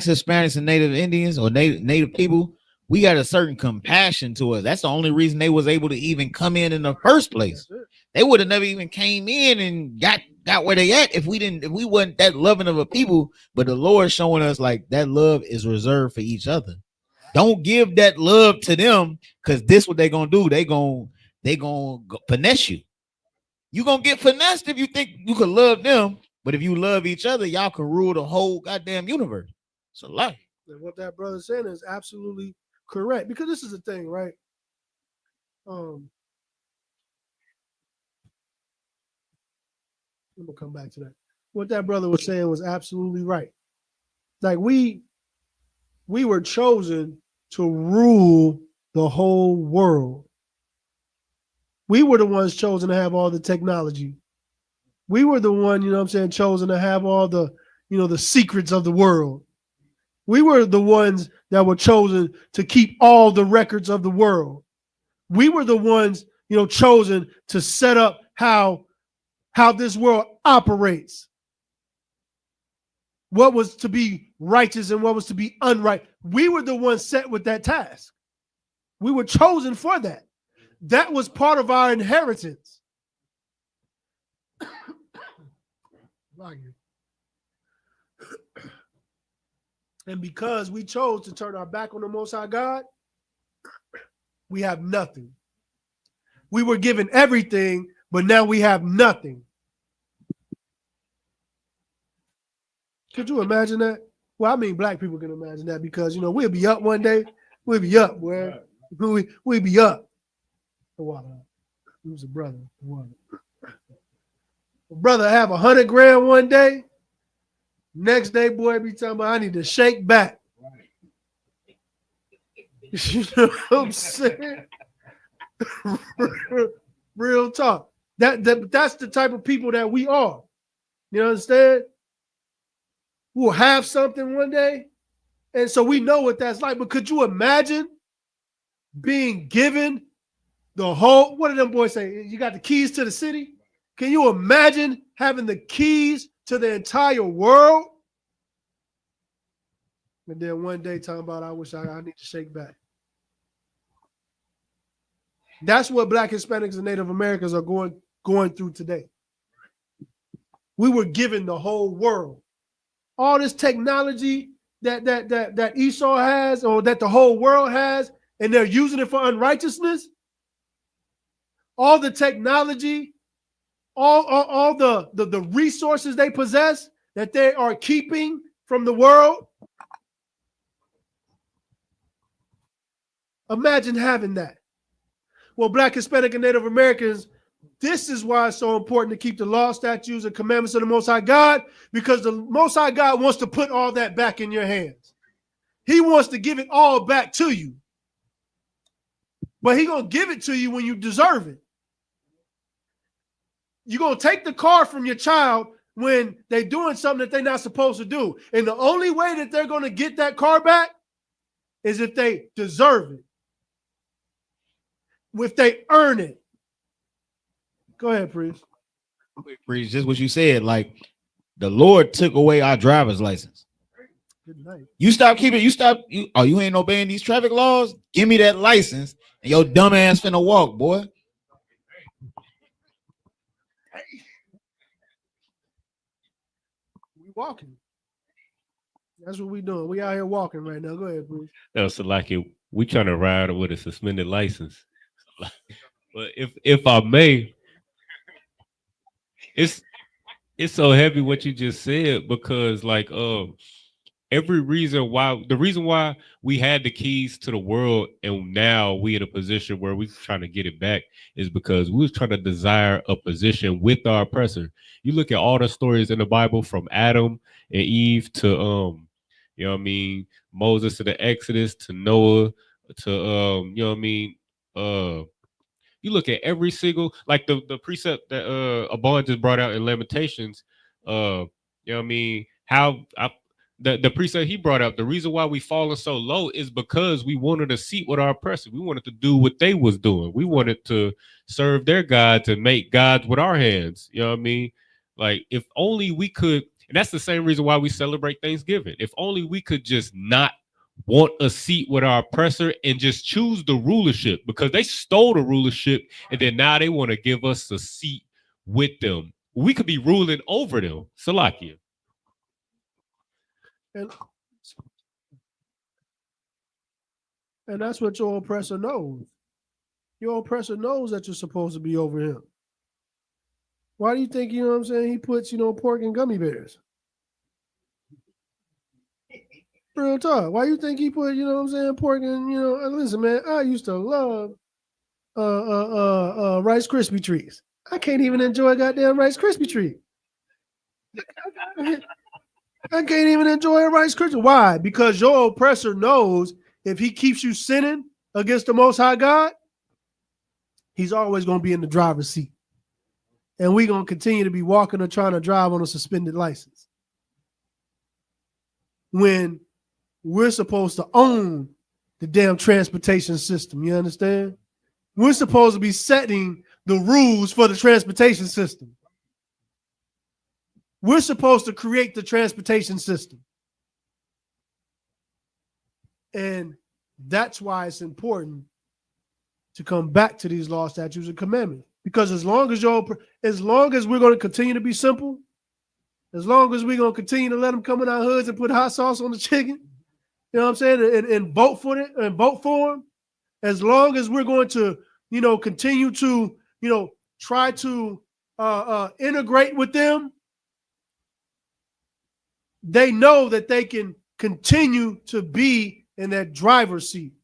E: Hispanics, and Native Indians or native people, we got a certain compassion to us. That's the only reason they was able to even come in the first place. They would have never even came in and got where they at if we wasn't that loving of a people. But the Lord showing us like that love is reserved for each other. Don't give that love to them, because this what they gonna do. They gonna finesse you. You gonna get finessed if you think you can love them. But if you love each other, y'all can rule the whole goddamn universe. It's a lot.
C: And what that brother's saying is absolutely correct. Because this is the thing, right? I'm gonna come back to that. What that brother was saying was absolutely right. Like we were chosen to rule the whole world. We were the ones chosen to have all the technology. We were the one, you know what I'm saying, chosen to have all the, you know, the secrets of the world. We were the ones that were chosen to keep all the records of the world. We were the ones, you know, chosen to set up how this world operates. What was to be righteous and what was to be unright. We were the ones set with that task. We were chosen for that. That was part of our inheritance. And because we chose to turn our back on the Most High God, we have nothing. We were given everything, but now we have nothing. Could you imagine that? Well, I mean, black people can imagine that because, you know, we'll be up one day. We'll be up, boy. We'll be up. The water. Who's a brother? The water. Brother have 100 grand one day. Next day, boy, be talking about I need to shake back. You know what I'm saying? Real talk. That's the type of people that we are. You understand? We'll have something one day. And so we know what that's like. But could you imagine being given the whole, what did them boys say? You got the keys to the city? Can you imagine having the keys to the entire world? And then one day talking about, I wish I need to shake back. That's what Black, Hispanics, and Native Americans are going through today. We were given the whole world. All this technology that Esau has, or that the whole world has, and they're using it for unrighteousness. All the technology, all the resources they possess that they are keeping from the world. Imagine having that. Well, Black, Hispanic, and Native Americans, this is why it's so important to keep the law, statutes, and commandments of the Most High God, because the Most High God wants to put all that back in your hands. He wants to give it all back to you. But he's going to give it to you when you deserve it. You're going to take the car from your child when they're doing something that they're not supposed to do. And the only way that they're going to get that car back is if they deserve it. If they earn it. Go ahead, Priest.
E: Priest, just what you said. Like, the Lord took away our driver's license.
C: Good night.
E: You ain't obeying these traffic laws? Give me that license, and your dumb ass finna walk, boy.
C: We walking. That's what we doing. We out here walking right now. Go ahead, Bruce.
I: No, so like we trying to ride with a suspended license. But if I may, it's so heavy what you just said, because like the reason why we had the keys to the world and now we in a position where we're trying to get it back is because we was trying to desire a position with our oppressor. You look at all the stories in the Bible from Adam and Eve to you know what I mean, Moses, to the Exodus, to Noah, to you know what I mean, you look at every single, like the precept that Abon just brought out in Lamentations, you know what I mean, the precept he brought up, the reason why we fallen so low is because we wanted to seat with our oppressor. We wanted to do what they was doing. We wanted to serve their gods and make gods with our hands. You know what I mean? Like, if only we could, and that's the same reason why we celebrate Thanksgiving. If only we could just not want a seat with our oppressor and just choose the rulership, because they stole the rulership and then now they want to give us a seat with them. We could be ruling over them. Salakia.
C: And that's what your oppressor knows. Your oppressor knows that you're supposed to be over him. Why do you think, you know what I'm saying, he puts, pork in gummy bears? Real talk. Why you think he put, pork in, listen, man, I used to love Rice Krispie treats. I can't even enjoy a goddamn Rice Krispie treat. I can't even enjoy a Rice Krispie. Why? Because your oppressor knows if he keeps you sinning against the Most High God, he's always going to be in the driver's seat. And we're going to continue to be walking or trying to drive on a suspended license. When we're supposed to own the damn transportation system, you understand? We're supposed to be setting the rules for the transportation system. We're supposed to create the transportation system. And that's why it's important to come back to these laws, statutes, and commandments. Because as long as we're going to continue to be simple, as long as we're going to continue to let them come in our hoods and put hot sauce on the chicken, you know what I'm saying, in boat form, as long as we're going to, continue to, try to integrate with them, they know that they can continue to be in that driver's seat.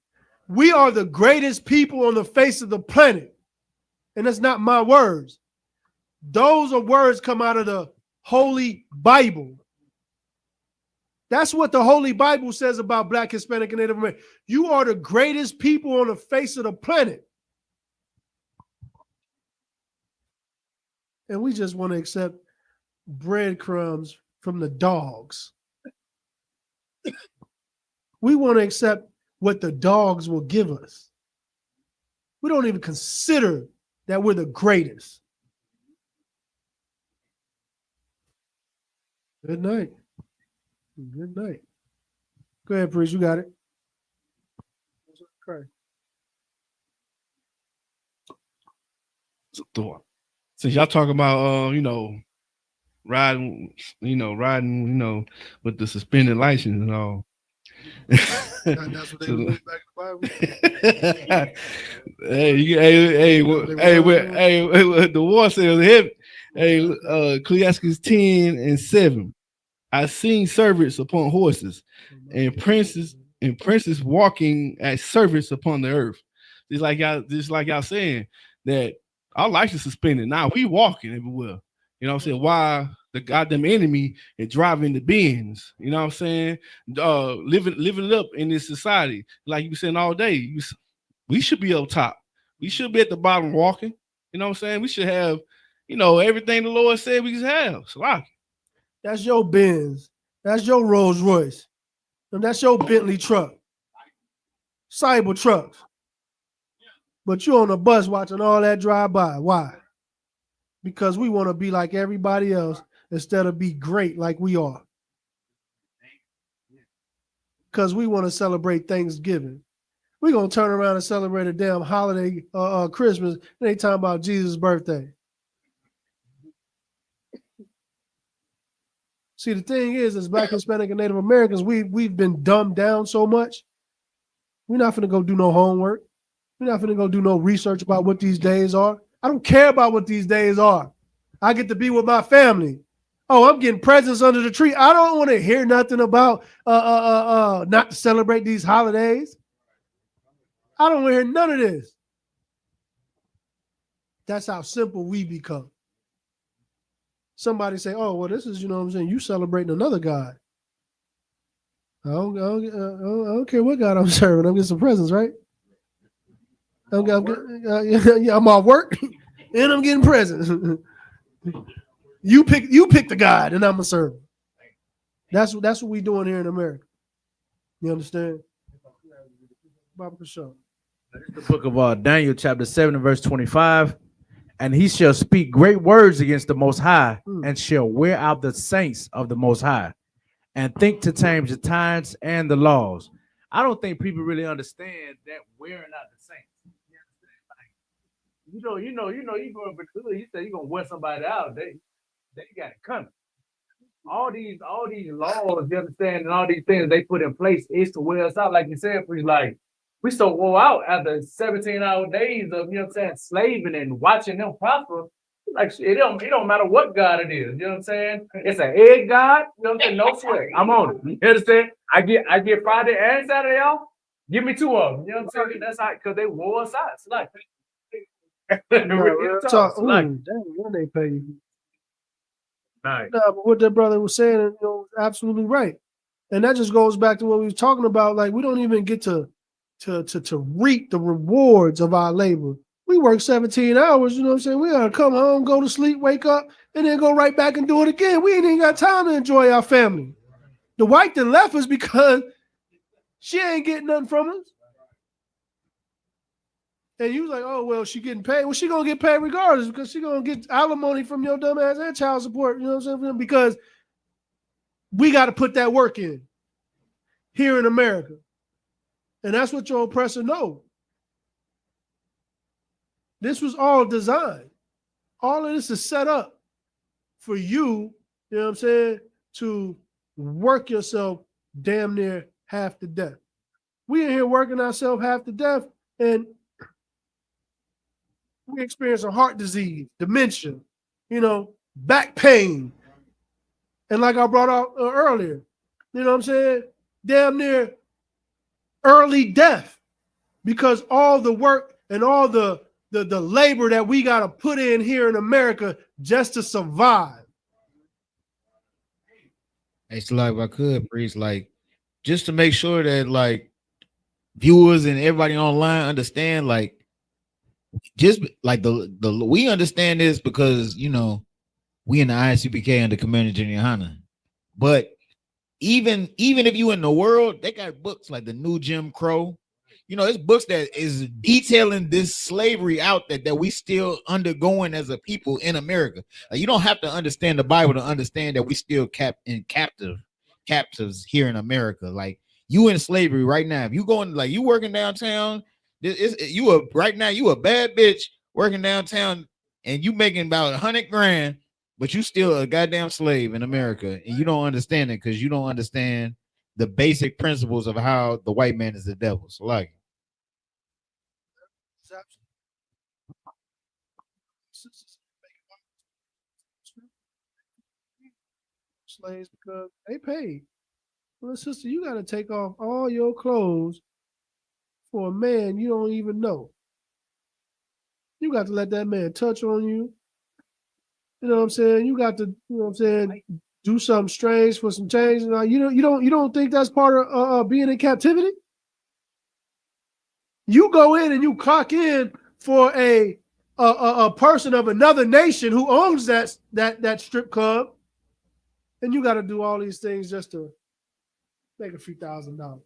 C: We are the greatest people on the face of the planet. And that's not my words. Those are words come out of the Holy Bible. That's what the Holy Bible says about Black, Hispanic, and Native American. You are the greatest people on the face of the planet. And we just want to accept breadcrumbs from the dogs. We want to accept what the dogs will give us. We don't even consider that we're the greatest. Good night. Good night. Go ahead, Priest. You got it. Okay.
H: Since y'all talking about riding, with the suspended license and all.
C: That's what they was back in the Bible.
H: The war says heavy. Ecclesiastes 10:7. I seen servants upon horses, and princes walking as servants upon the earth. Just like y'all saying that our life is suspended. Now we walking everywhere. You know what I'm saying? Why the goddamn enemy is driving the Benz? You know what I'm saying? Living it up in this society. Like you were saying all day. We should be up top. We should be at the bottom walking. You know what I'm saying? We should have, everything the Lord said we should have. So
C: that's your Benz. That's your Rolls Royce. And that's your Bentley truck. Cyber trucks. But you're on a bus watching all that drive by. Why? Because we want to be like everybody else instead of be great like we are. Because we want to celebrate Thanksgiving. We're going to turn around and celebrate a damn holiday, Christmas, and they talking about Jesus' birthday. See, the thing is, as Black, Hispanic, and Native Americans, we've been dumbed down so much. We're not finna go do no homework. We're not finna go do no research about what these days are. I don't care about what these days are. I get to be with my family. Oh, I'm getting presents under the tree. I don't want to hear nothing about not to celebrate these holidays. I don't want to hear none of this. That's how simple we become. Somebody say, oh, well, this is, you celebrating another God. I don't care what God I'm serving. I'm getting some presents, right? I'm off work and I'm getting presents. You pick the God and I'm gonna serve him. That's what we doing here in America. You understand? Baba for sure.
G: The book of Daniel, chapter 7 and verse 25. And he shall speak great words against the Most High, and shall wear out the saints of the Most High, and think to change the times and the laws. I don't think people really understand that wearing out the saints. You going you say you're gonna wear somebody out, they got it coming. All these laws, you understand, and all these things they put in place is to wear us out. Like you said, we so wore out after 17-hour days of, slaving and watching them prosper. Like it don't matter what God it is. You know what I'm saying? It's an egg God. You know what I'm saying? No sweat. I'm on it. You understand? I get Friday and Saturday off. Give me 2 of them. You know what I'm saying? That's how because they wore us out. It's like
C: real talk. Damn, when they pay you.
G: Nice.
C: No, but what that brother was saying, absolutely right. And that just goes back to what we were talking about. Like, we don't even get to reap the rewards of our labor. We work 17 hours, you know what I'm saying? We gotta come home, go to sleep, wake up, and then go right back and do it again. We ain't even got time to enjoy our family. The wife that left us because she ain't getting nothing from us. And you was like, oh, well, she getting paid. Well, she gonna get paid regardless because she gonna get alimony from your dumb ass and child support, you know what I'm saying? Because we got to put that work in here in America. And that's what your oppressor knows. This was all designed. All of this is set up for you, you know what I'm saying, to work yourself damn near half to death. We in here working ourselves half to death, and we experiencing heart disease, dementia, back pain. And like I brought out earlier, you know what I'm saying, damn near early death because all the work and all the labor that we got to put in here in America just to survive.
E: It's like if I could, priest, like just to make sure that like viewers and everybody online understand, like just like the we understand this because we in the ISUPK under CommandingGeneralYahanna. But even if you in the world, they got books like the New Jim Crow. It's books that is detailing this slavery out that we still undergoing as a people in America. Like, you don't have to understand the Bible to understand that we still captives here in America. Like, you in slavery right now. If you going, like, you working downtown, you a bad bitch working downtown and you making about 100 grand, but you still a goddamn slave in America, and you don't understand it because you don't understand the basic principles of how the white man is the devil. So like
C: slaves because they paid. Well, sister, you got to take off all your clothes for a man you don't even know. You got to let that man touch on you. You know what I'm saying? You got to, do something strange for some change. You don't think that's part of being in captivity? You go in and you clock in for a person of another nation who owns that strip club, and you got to do all these things just to make a few $1,000s.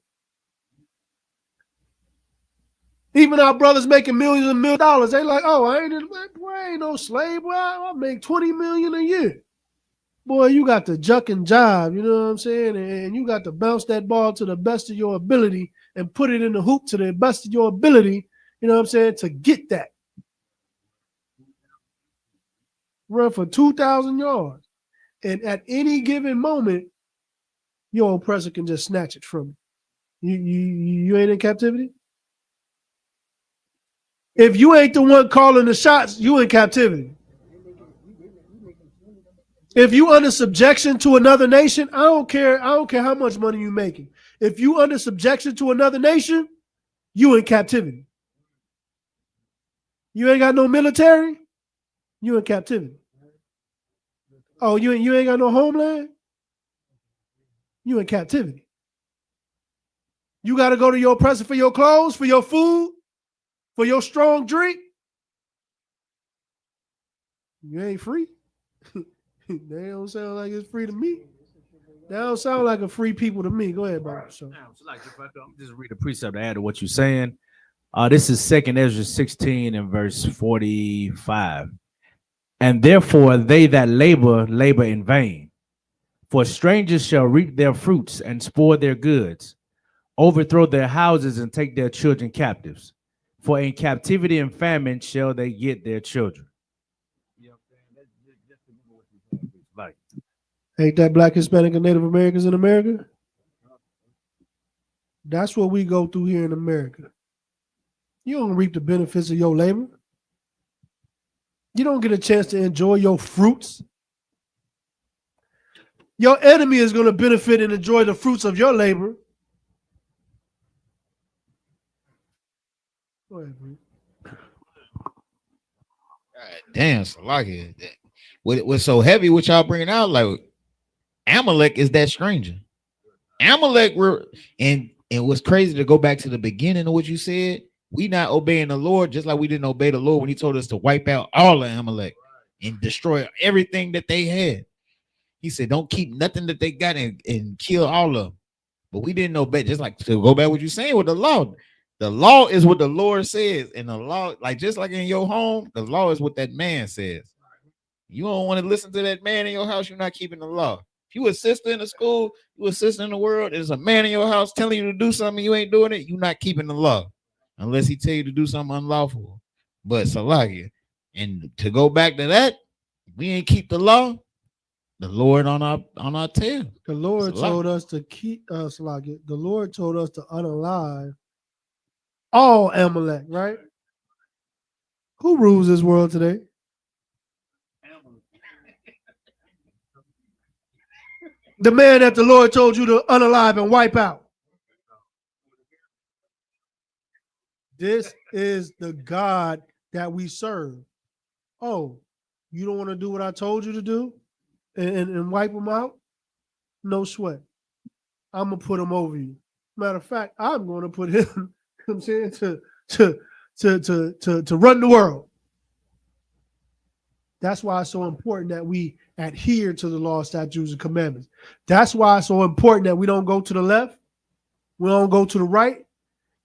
C: Even our brothers making millions and millions of dollars, they like, oh, I ain't no slave. Boy, I make $20 million a year. Boy, you got to juck and jive, you know what I'm saying? And you got to bounce that ball to the best of your ability and put it in the hoop to the best of your ability, you know what I'm saying, to get that. Run for 2,000 yards. And at any given moment, your oppressor can just snatch it from you. You ain't in captivity? If you ain't the one calling the shots, you in captivity. If you under subjection to another nation, I don't care how much money you making. If you under subjection to another nation, you in captivity. You ain't got no military, you in captivity. Oh, you ain't got no homeland, you in captivity. You got to go to your oppressor for your clothes, for your food, for your strong drink. You ain't free. They don't sound like it's free to me. That don't sound like a free people to me. Go ahead, bro. So
G: just read a precept to add to what you're saying. This is 2nd Ezra 16 and verse 45. And therefore they that labor in vain. For strangers shall reap their fruits and spoil their goods, overthrow their houses and take their children captives. For in captivity and famine shall they get their children.
C: Ain't that Black, Hispanic, and Native Americans in America? That's what we go through here in America. You don't reap the benefits of your labor. You don't get a chance to enjoy your fruits. Your enemy is going to benefit and enjoy the fruits of your labor. Go ahead, bro.
E: Damn, Salaki. What's so heavy? What y'all bringing out? Like Amalek is that stranger. Amalek were and what's crazy to go back to the beginning of what you said. We not obeying the Lord just like we didn't obey the Lord when He told us to wipe out all of Amalek and destroy everything that they had. He said, "Don't keep nothing that they got and kill all of them." But we didn't obey. Just like to go back what you're saying with the law. The law is what the Lord says, and the law, like just like in your home, the law is what that man says. You don't want to listen to that man in your house. You're not keeping the law. If you a sister in the school, you a sister in the world. There's a man in your house telling you to do something, you ain't doing it. You're not keeping the law, unless he tell you to do something unlawful. But Salakia, and to go back to that, we ain't keep the law. The Lord on our tail.
C: The Lord
E: Salakia.
C: told us to keep us like it. The Lord told us to unalive all Amalek, right? Who rules this world today? The man that the Lord told you to unalive and wipe out. This is the God that we serve. Oh, you don't want to do what I told you to do and wipe them out? No sweat. I'm going to put him over you. Matter of fact, I'm going to put him, I'm saying, to run the world. That's why it's so important that we adhere to the law, statutes, and commandments. That's why it's so important that we don't go to the left. We don't go to the right.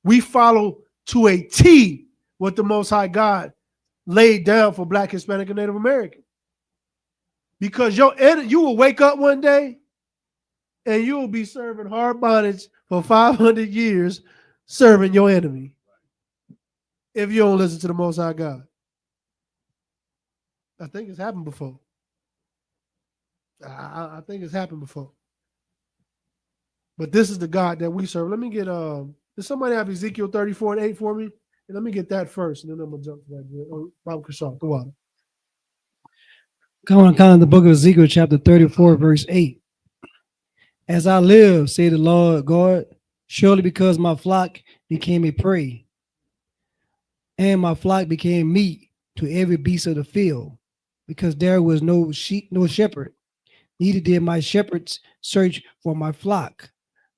C: We follow to a T what the Most High God laid down for Black, Hispanic, and Native American. Because you will wake up one day and you will be serving hard bondage for 500 years serving your enemy if you don't listen to the Most High God. I think it's happened before. I think it's happened before. But this is the God that we serve. Let me get does somebody have Ezekiel 34:8 for me? And let me get that first, and then I'm gonna jump to that. Oh, Bob Kashar, the water.
F: Come on, the book of Ezekiel, chapter 34, verse 8. As I live, say the Lord God, surely because my flock became a prey, and my flock became meat to every beast of the field, because there was no sheep, no shepherd, neither did my shepherds search for my flock.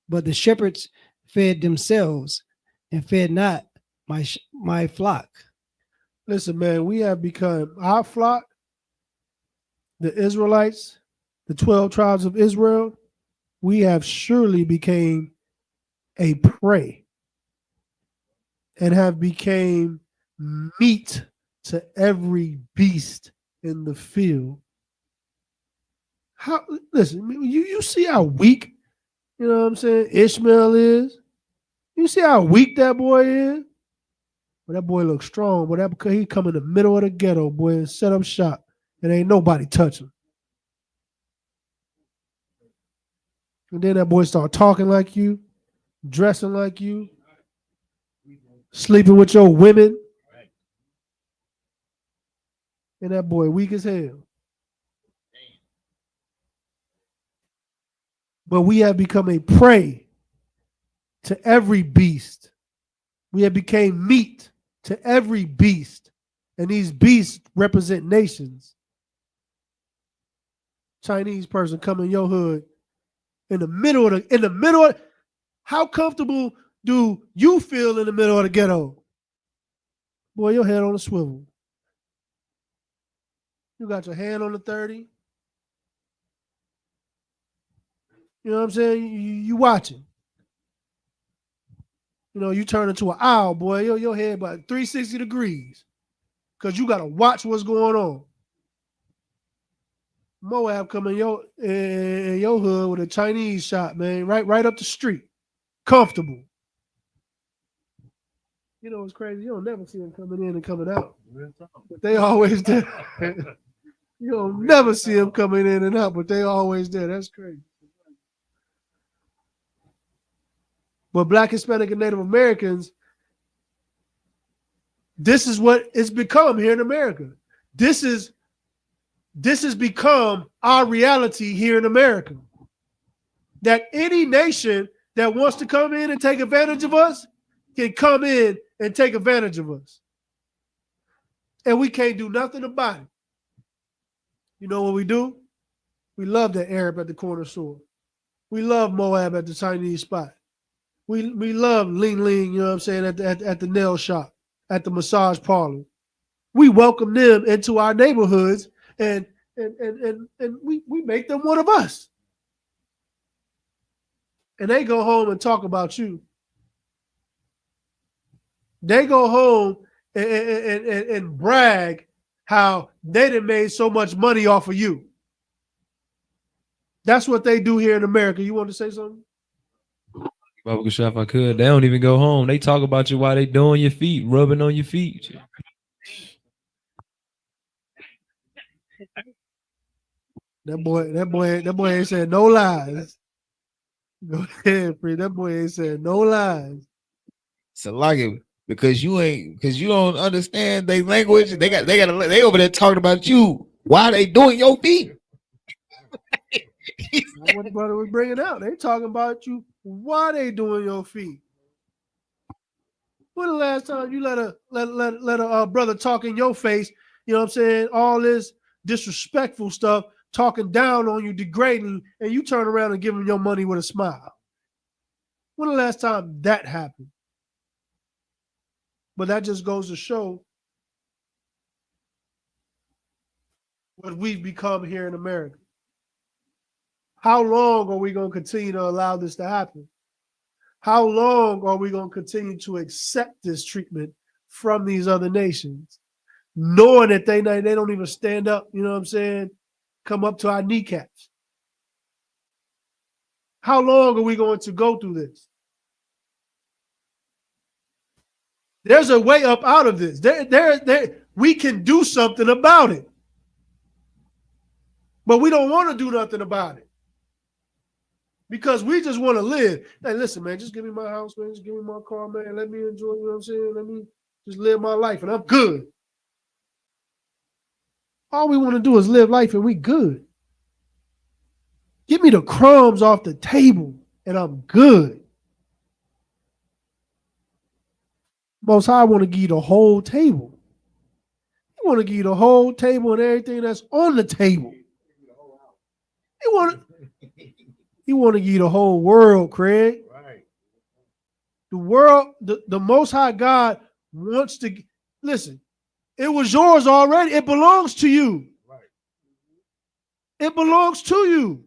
F: But the shepherds fed themselves and fed not my flock.
C: Listen, man, we have become our flock, the Israelites, the 12 tribes of Israel. We have surely became a prey and have became meat to every beast in the field. Listen, you see how weak, you know what I'm saying, Ishmael is? You see how weak that boy is? But that boy looks strong, but because he come in the middle of the ghetto, boy, and set up shop, and ain't nobody touch him. And then that boy start talking like you, dressing like you, sleeping with your women. And that boy weak as hell. But we have become a prey to every beast. We have become meat to every beast. And these beasts represent nations. Chinese person come in your hood in the middle of how comfortable do you feel in the middle of the ghetto? Boy, your head on a swivel. You got your hand on the 30. You know what I'm saying? You watching. You know, you turn into an owl, boy. Your head about 360 degrees. Because you got to watch what's going on. Moab come in your hood with a Chinese shop, man. Right up the street. Comfortable. You know what's crazy? You don't never see them coming in and coming out. But they always there. You don't never see them coming in and out, but they always there. That's crazy. But Black, Hispanic, and Native Americans, this is what it's become here in America. This has become our reality here in America. That any nation that wants to come in and take advantage of us can come in and take advantage of us. And we can't do nothing about it. You know what we do? We love that Arab at the corner store. We love Moab at the Chinese spot. We love Ling Ling, you know what I'm saying, at the nail shop, at the massage parlor. We welcome them into our neighborhoods and we make them one of us. And they go home and talk about you. They go home and brag how they done made so much money off of you. That's what they do here in America. You want to say something?
D: If I could, they don't even go home. They talk about you while they doing your feet, rubbing on your feet.
C: That boy ain't said no lies. Go ahead, Free. That boy ain't said no lies.
E: So like it because you don't understand their language. They over there talking about you. Why they doing your feet?
C: That's what the brother was bringing out. They talking about you. Why they doing your feet? When the last time you let a brother talk in your face? You know what I'm saying? All this disrespectful stuff, talking down on you, degrading, and you turn around and give him your money with a smile. When the last time that happened? But that just goes to show what we've become here in America. How long are we going to continue to allow this to happen? How long are we going to continue to accept this treatment from these other nations, knowing that they don't even stand up, you know what I'm saying, come up to our kneecaps? How long are we going to go through this? There's a way up out of this. We can do something about it. But we don't want to do nothing about it. Because we just want to live. Hey, listen, man, just give me my house, man. Just give me my car, man. Let me enjoy, you know what I'm saying? Let me just live my life, and I'm good. All we want to do is live life, and we good. Give me the crumbs off the table, and I'm good. Most High want to give you the whole table. He want to give you the whole table and everything that's on the table. He want to give you the whole world, Craig.
E: Right.
C: The world, the Most High God wants to, listen, it was yours already. It belongs to you.
E: Right.
C: It belongs to you.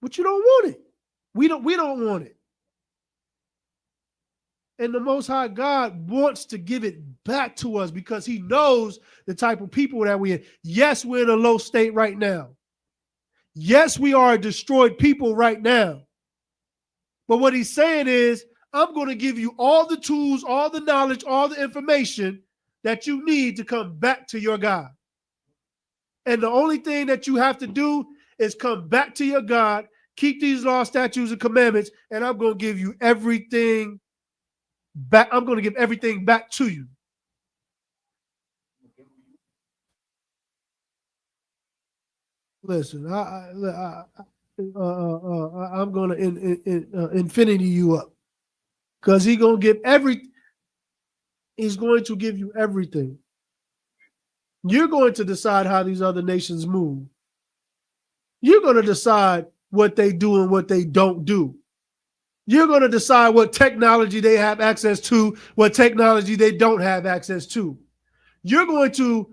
C: But you don't want it. We don't want it. And the Most High God wants to give it back to us because he knows the type of people that we're in. Yes, we're in a low state right now. Yes, we are a destroyed people right now. But what he's saying is, I'm going to give you all the tools, all the knowledge, all the information that you need to come back to your God. And the only thing that you have to do is come back to your God, keep these laws, statutes, and commandments, and I'm going to give you everything back. I'm going to give everything back to you. Listen, I'm going to infinity you up because he's going to give you everything. You're going to decide how these other nations move. You're going to decide what they do and what they don't do. You're going to decide what technology they have access to, what technology they don't have access to. You're going to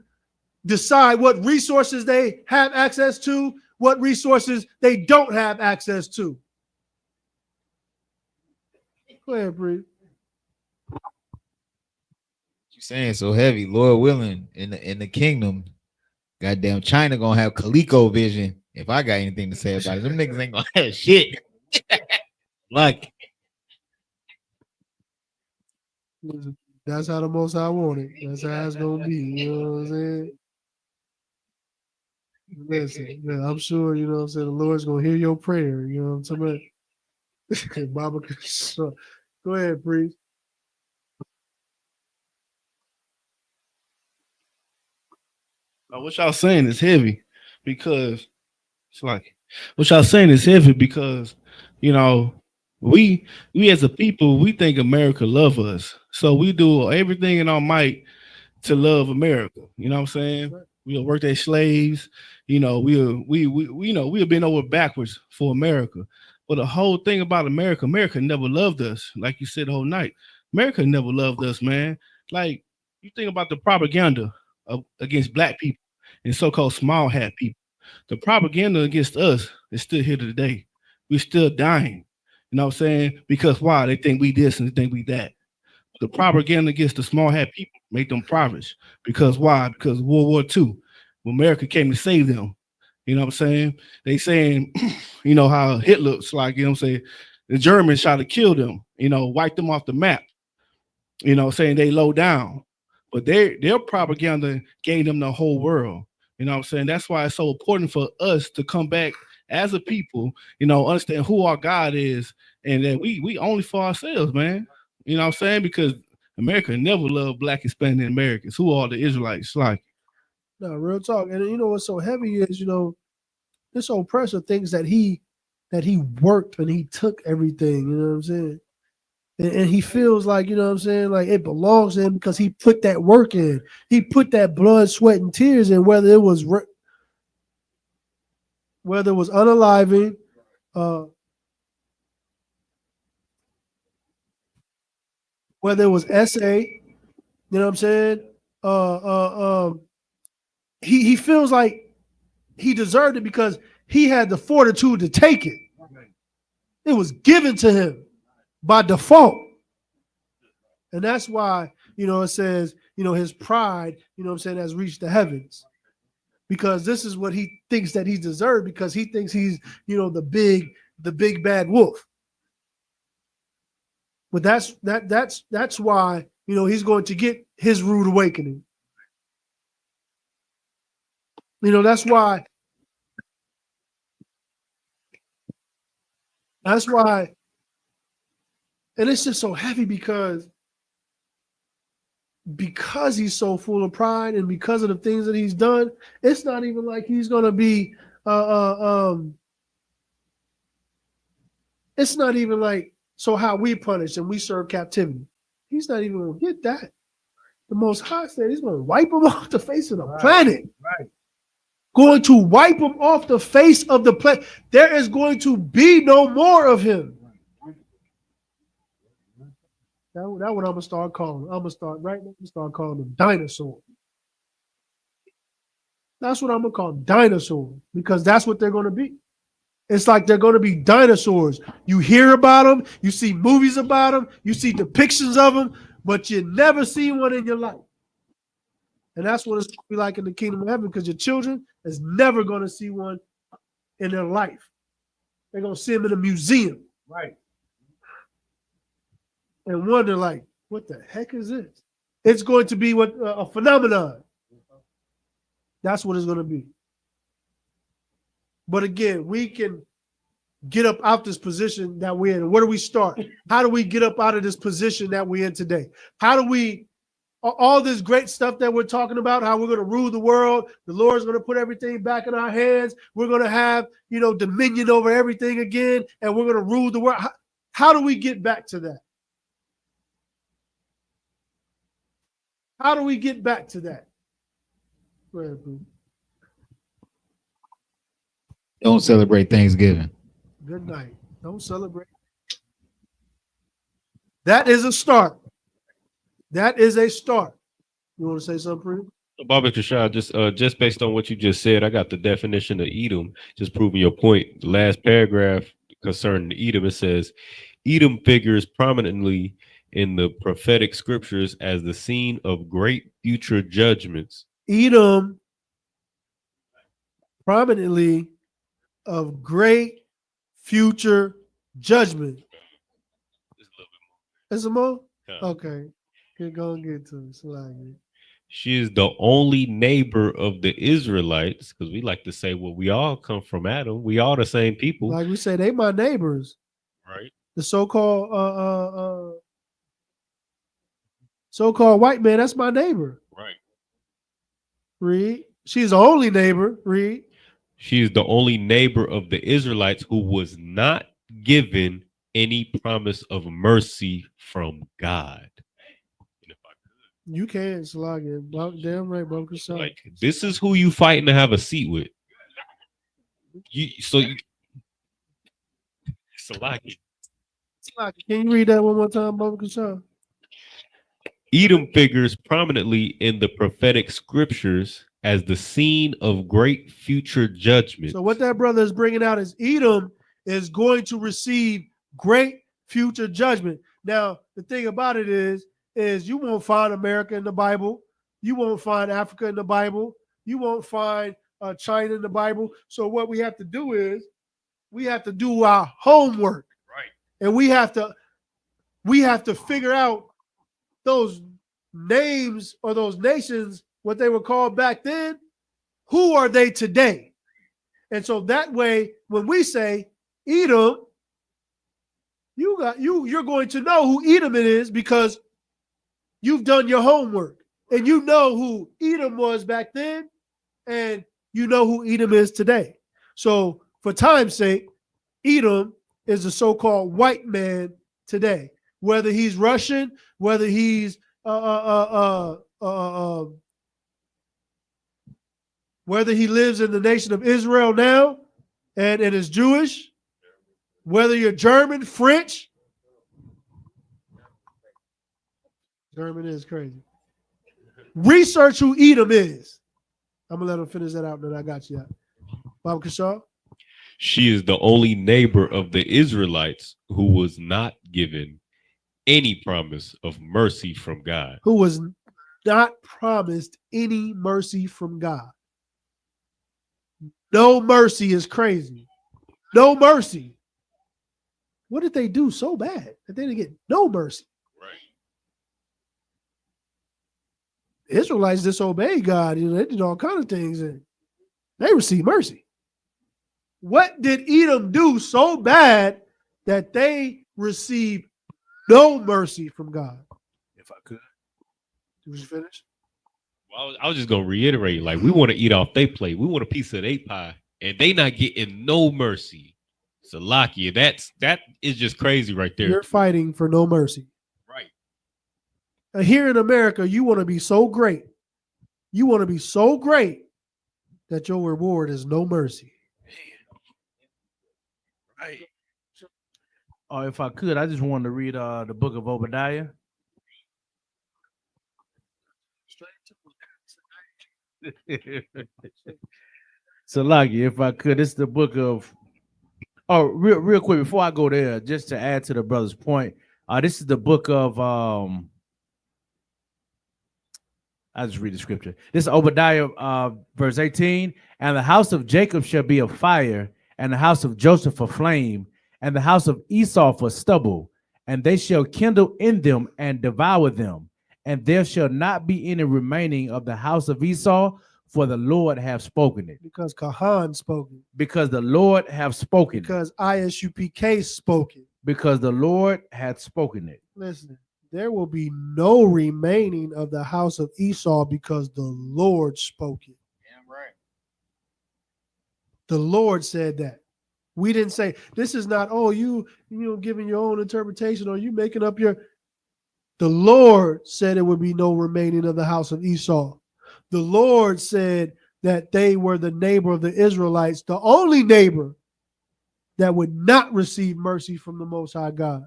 C: decide what resources they have access to, what resources they don't have access to. Go ahead, Bree.
E: You saying so heavy, Lord willing, in the kingdom, goddamn China gonna have Coleco vision. If I got anything to say about it, them niggas ain't gonna have shit. Like
C: that's how the Most High want it. That's how it's gonna be. You know what I'm saying? Listen, yeah, I'm sure, you know what I'm saying, the Lord's gonna hear your prayer. You know what I'm saying? Baba, go ahead, priest.
H: What y'all saying is heavy because it's like what y'all saying is heavy because you know we as a people we think America love us, so we do everything in our might to love America. You know what I'm saying? We'll work as slaves. You know, we you know we've been over backwards for America. But the whole thing about America, America never loved us. Like you said the whole night, America never loved us, man. Like you think about the propaganda against black people and so-called small hat people. The propaganda against us is still here today. We're still dying. You know what I'm saying? Because why? They think we this and they think we that. The propaganda against the small hat people make them impoverished. Because why? Because of World War II. When America came to save them. You know what I'm saying? They saying, you know, how Hitler's like, you know what I'm saying? The Germans tried to kill them, you know, wipe them off the map, you know, saying they low down. But their propaganda gave them the whole world. You know what I'm saying? That's why it's so important for us to come back as a people, you know, understand who our God is, and that we only for ourselves, man. You know what I'm saying? Because America never loved black Hispanic Americans. Who are the Israelites? Like,
C: No, real talk. And you know what's so heavy is, you know, this oppressor thinks that he worked and he took everything, you know what I'm saying? And he feels like, you know what I'm saying, like it belongs to him because he put that work in. He put that blood, sweat, and tears in, whether it was unaliving, whether it was SA, you know what I'm saying? He feels like he deserved it because he had the fortitude to take it. It was given to him by default. And that's why, you know, it says, you know, his pride, you know what I'm saying, has reached the heavens. Because this is what he thinks that he deserved, because he thinks he's, you know, the big bad wolf. But that's why, you know, he's going to get his rude awakening. You know, that's why, and it's just so heavy because he's so full of pride and because of the things that he's done, it's not even like he's going to be, it's not even like, so how we punish and we serve captivity. He's not even going to get that. The Most High said he's going to wipe him off the face of the planet.
H: right.
C: Going to wipe him off the face of the planet. There is going to be no more of him. That's what I'm going to start calling. I'm going to start calling them dinosaurs. That's what I'm going to call them, dinosaurs, because that's what they're going to be. It's like they're going to be dinosaurs. You hear about them, you see movies about them, you see depictions of them, but you never see one in your life. And that's what it's going to be like in the kingdom of heaven, because your children is never going to see one in their life. They're going to see them in a museum.
H: Right.
C: And wonder, like, what the heck is this? It's going to be what a phenomenon. That's what it's going to be. But again, we can get up out this position that we're in. Where do we start? How do we get up out of this position that we're in today? How do we, all this great stuff that we're talking about, how we're going to rule the world, the Lord's going to put everything back in our hands, we're going to have, you know, dominion over everything again, and we're going to rule the world. How do we get back to that? How do we get back to that? Go ahead, Pooh.
E: Don't celebrate Thanksgiving.
C: Good night. Don't celebrate. That is a start. That is a start. You want to say something, Pretty?
I: Bobby Trashad, just based on what you just said, I got the definition of Edom, just proving your point. The last paragraph concerning Edom, it says, Edom figures prominently in the prophetic scriptures as the scene of great future judgments.
C: Edom prominently of great future judgment. Is it more? Okay. Go and get to it.
I: She is the only neighbor of the Israelites, because we like to say, well, we all come from Adam. We all the same people.
C: Like we say, they my neighbors.
I: Right.
C: The so-called white man, that's my neighbor.
I: Right.
C: Read. She's the only neighbor. Read.
I: She is the only neighbor of the Israelites who was not given any promise of mercy from God.
C: You can't slog it. Damn right, bro.
I: Like, this is who you fighting to have a seat with. Salaki.
C: Can you read that one more time, Baba Kashan?
I: Edom figures prominently in the prophetic scriptures as the scene of great future judgment.
C: So what that brother is bringing out is Edom is going to receive great future judgment. Now, the thing about it is you won't find America in the Bible. You won't find Africa in the Bible. You won't find China in the Bible. So what we have to do is we have to do our homework.
I: Right.
C: And we have to figure out those names or those nations, what they were called back then. Who are they today? And so that way, when we say Edom, you're going to know who Edom it is because you've done your homework and you know who Edom was back then, and you know who Edom is today. So for time's sake, Edom is the so-called white man today. Whether he's Russian, whether he's whether he lives in the nation of Israel now and is Jewish, whether you're German, French. German is crazy. Research who Edom is. I'm going to let him finish that out, and then I got you. Bob Kashaw?
I: She is the only neighbor of the Israelites who was not given any promise of mercy from God.
C: Who was not promised any mercy from God. No mercy is crazy. No mercy. What did they do so bad that they didn't get no mercy?
I: Right.
C: The Israelites disobeyed God. They did all kinds of things and they received mercy. What did Edom do so bad that they received no mercy from God?
G: If I could.
C: Did you finish?
I: Well, I was just gonna reiterate, like, we want to eat off their plate. We want a piece of their pie, and they not getting no mercy. Salakia, that is just crazy right there.
C: You're fighting for no mercy.
I: Right.
C: Here in America, you want to be so great. You want to be so great that your reward is no mercy.
G: Right. Oh, if I could, I just wanted to read the book of Obadiah. Salagi, if I could, it's the book of. Oh, real quick before I go there, just to add to the brother's point, this is the book of. I'll just read the scripture. This is Obadiah, verse 18. And the house of Jacob shall be a fire, and the house of Joseph a flame, and the house of Esau for stubble, and they shall kindle in them and devour them. And there shall not be any remaining of the house of Esau, for the Lord have spoken it.
C: Because Kahan spoke it.
G: Because the Lord have spoken it.
C: Because ISUPK spoke it.
G: Because the Lord hath spoken it.
C: Listen, there will be no remaining of the house of Esau because the Lord spoke it.
E: Yeah, right.
C: The Lord said that. We didn't say, this is not, you giving your own interpretation or you making up your. The Lord said it would be no remaining of the house of Esau. The Lord said that they were the neighbor of the Israelites, the only neighbor that would not receive mercy from the Most High God.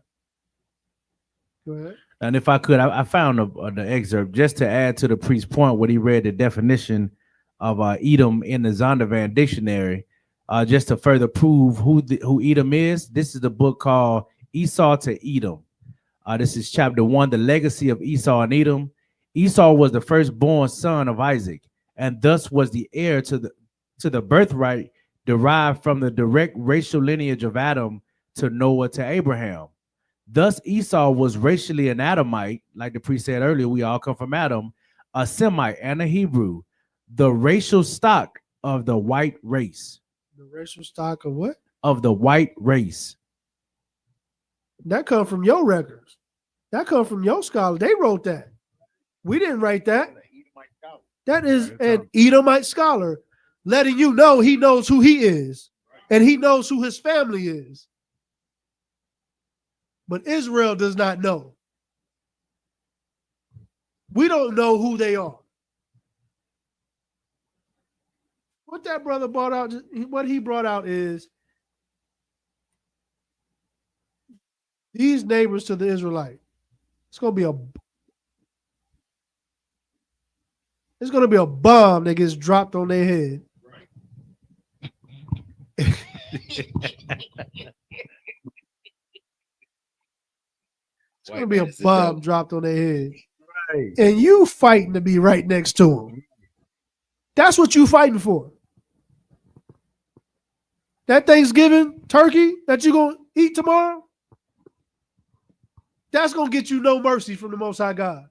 C: Go ahead.
G: And if I could, I found the excerpt just to add to the priest's point when he read the definition of Edom in the Zondervan dictionary, just to further prove who Edom is. This is the book called Esau to Edom. This is chapter 1, the legacy of Esau and Edom. Esau was the firstborn son of Isaac, and thus was the heir to the birthright derived from the direct racial lineage of Adam to Noah to Abraham. Thus Esau was racially an Adamite, like the priest said earlier, we all come from Adam, a Semite and a Hebrew, the racial stock of the white race.
C: The racial stock of what?
G: Of the white race.
C: That come from your records. That come from your scholars. They wrote that. We didn't write that. That is an Edomite scholar letting you know he knows who he is and he knows who his family is. But Israel does not know. We don't know who they are. What that brother brought out, what he brought out is these neighbors to the Israelite. It's going to be a bomb that gets dropped on their head. It's going to be a bomb dropped on their head. Right. And you fighting to be right next to them. That's what you fighting for. That Thanksgiving turkey that you're going to eat tomorrow, that's going to get you no mercy from the Most High God.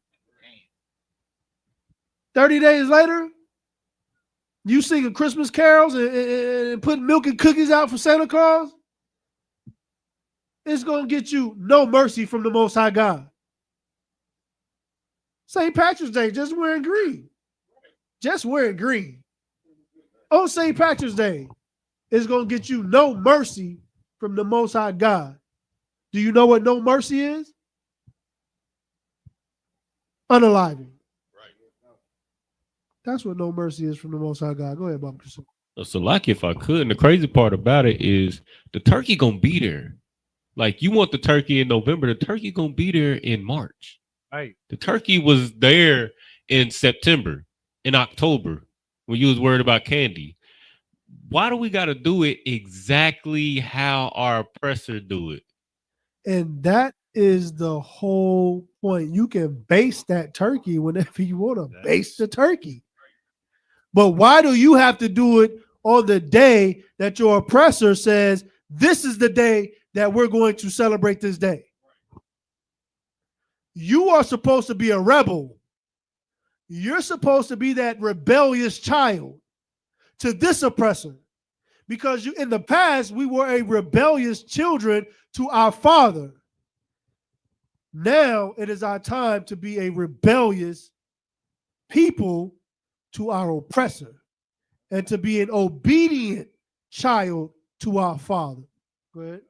C: 30 days later, you singing Christmas carols and putting milk and cookies out for Santa Claus, it's going to get you no mercy from the Most High God. St. Patrick's Day, just wearing green. Just wearing green. On St. Patrick's Day, it's going to get you no mercy from the Most High God. Do you know what no mercy is? Unaliving. That's what no mercy is from the Most High God. Go ahead, Bob.
I: So, like, if I could, and the crazy part about it is the turkey gonna be there. Like, you want the turkey in November, the turkey gonna be there in March.
G: Right.
I: The turkey was there in September, in October, when you was worried about candy. Why do we got to do it exactly how our oppressor do it?
C: And that is the whole point. You can base that turkey whenever you want to base the turkey. But why do you have to do it on the day that your oppressor says, this is the day that we're going to celebrate this day? You are supposed to be a rebel. You're supposed to be that rebellious child to this oppressor. Because in the past, we were a rebellious children to our father. Now it is our time to be a rebellious people to our oppressor and to be an obedient child to our father. Go ahead.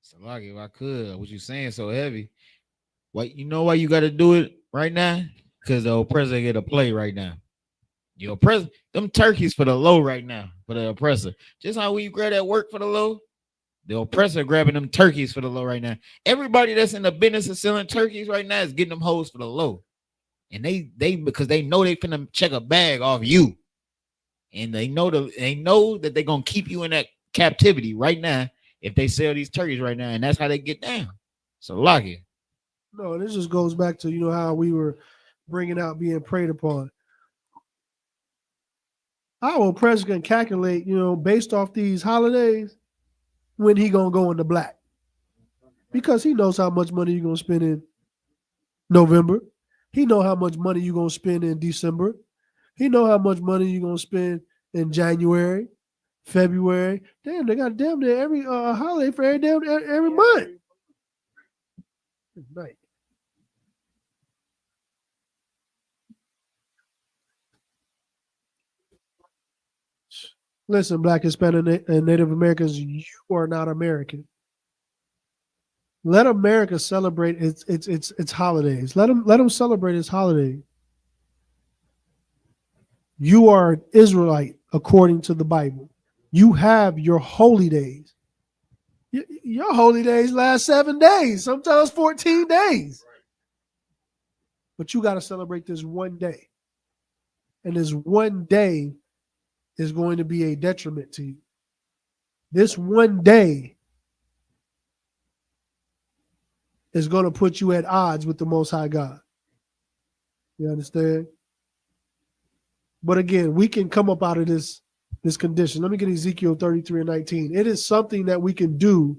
E: Salaki, if I could, what you saying so heavy? What, you know why you got to do it right now? Because the oppressor get a play right now. The oppressor, them turkeys for the low right now, for the oppressor. Just how when you grab that work for the low, the oppressor grabbing them turkeys for the low right now. Everybody that's in the business of selling turkeys right now is getting them hoes for the low. And they because they know they finna check a bag off you. And they know that they're gonna keep you in that captivity right now if they sell these turkeys right now, and that's how they get down. So lock it.
C: No, this just goes back to how we were bringing out being preyed upon. Our oppressor can calculate, based off these holidays, when he gonna go into black, because he knows how much money you're gonna spend in November. He know how much money you're gonna spend in December. He know how much money you're gonna spend in January, February. Damn, they got damn near every holiday for every month. Right. Listen, Black, Hispanic, and Native Americans, you are not American. Let America celebrate its holidays. Let them celebrate its holidays. You are an Israelite according to the Bible. You have your holy days. Your holy days last 7 days, sometimes 14 days. But you got to celebrate this one day. And this one day is going to be a detriment to you. This one day is going to put you at odds with the Most High God. You understand? But again, we can come up out of this condition. Let me get Ezekiel 33:19. It is something that we can do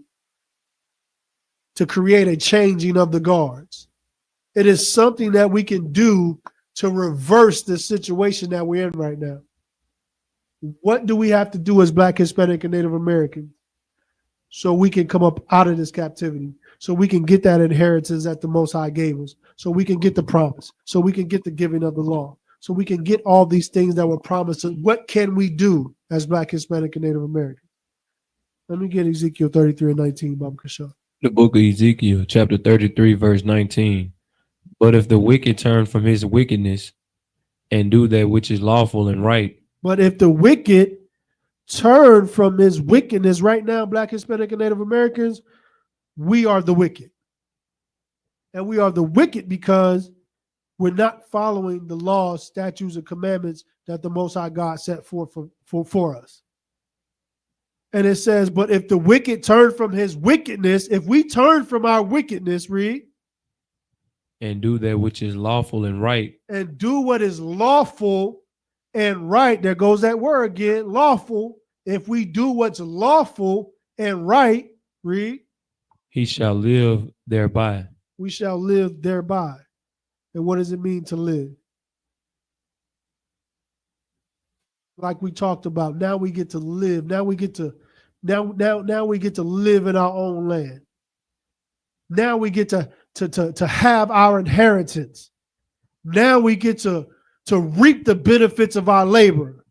C: to create a changing of the guards. It is something that we can do to reverse the situation that we're in right now. What do we have to do as Black, Hispanic, and Native Americans so we can come up out of this captivity, so we can get that inheritance that the Most High gave us, so we can get the promise, so we can get the giving of the law, so we can get all these things that were promised us. What can we do as Black, Hispanic, and Native Americans? Let me get Ezekiel 33 and 19, Bob Kashaw.
D: The book of Ezekiel, chapter 33, verse 19. But if the wicked turn from his wickedness and do that which is lawful and right.
C: But if the wicked turn from his wickedness, right now, Black, Hispanic, and Native Americans, we are the wicked. And we are the wicked because we're not following the laws, statutes, and commandments that the Most High God set forth for us. And it says, but if the wicked turn from his wickedness, if we turn from our wickedness, read.
D: And do that which is lawful and right.
C: And do what is lawful and right. There goes that word again, lawful. If we do what's lawful and right, read.
D: He shall live thereby.
C: We shall live thereby. And what does it mean to live? Like we talked about, now we get to live. Now we get to live in our own land. Now we get to have our inheritance. Now we get to reap the benefits of our labor.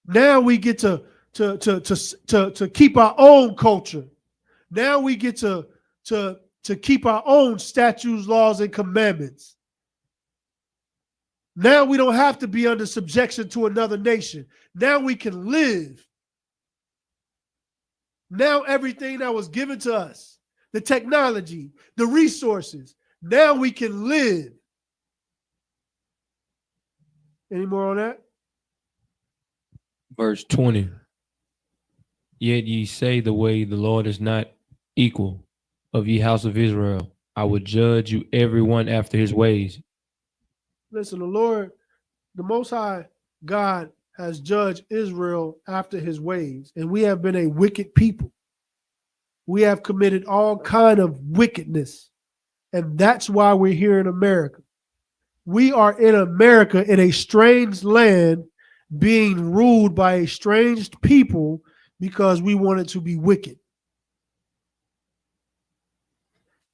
C: Now we get to keep our own culture. Now we get to keep our own statutes, laws, and commandments. Now we don't have to be under subjection to another nation. Now we can live. Now everything that was given to us, the technology, the resources, now we can live. Any more on that?
D: Verse 20. Yet ye say the way the Lord is not equal of ye house of Israel. I will judge you every one after his ways.
C: Listen, the Lord, the Most High God has judged Israel after his ways, and we have been a wicked people. We have committed all kind of wickedness, and that's why we're here in America. We are in America in a strange land being ruled by a strange people because we wanted to be wicked.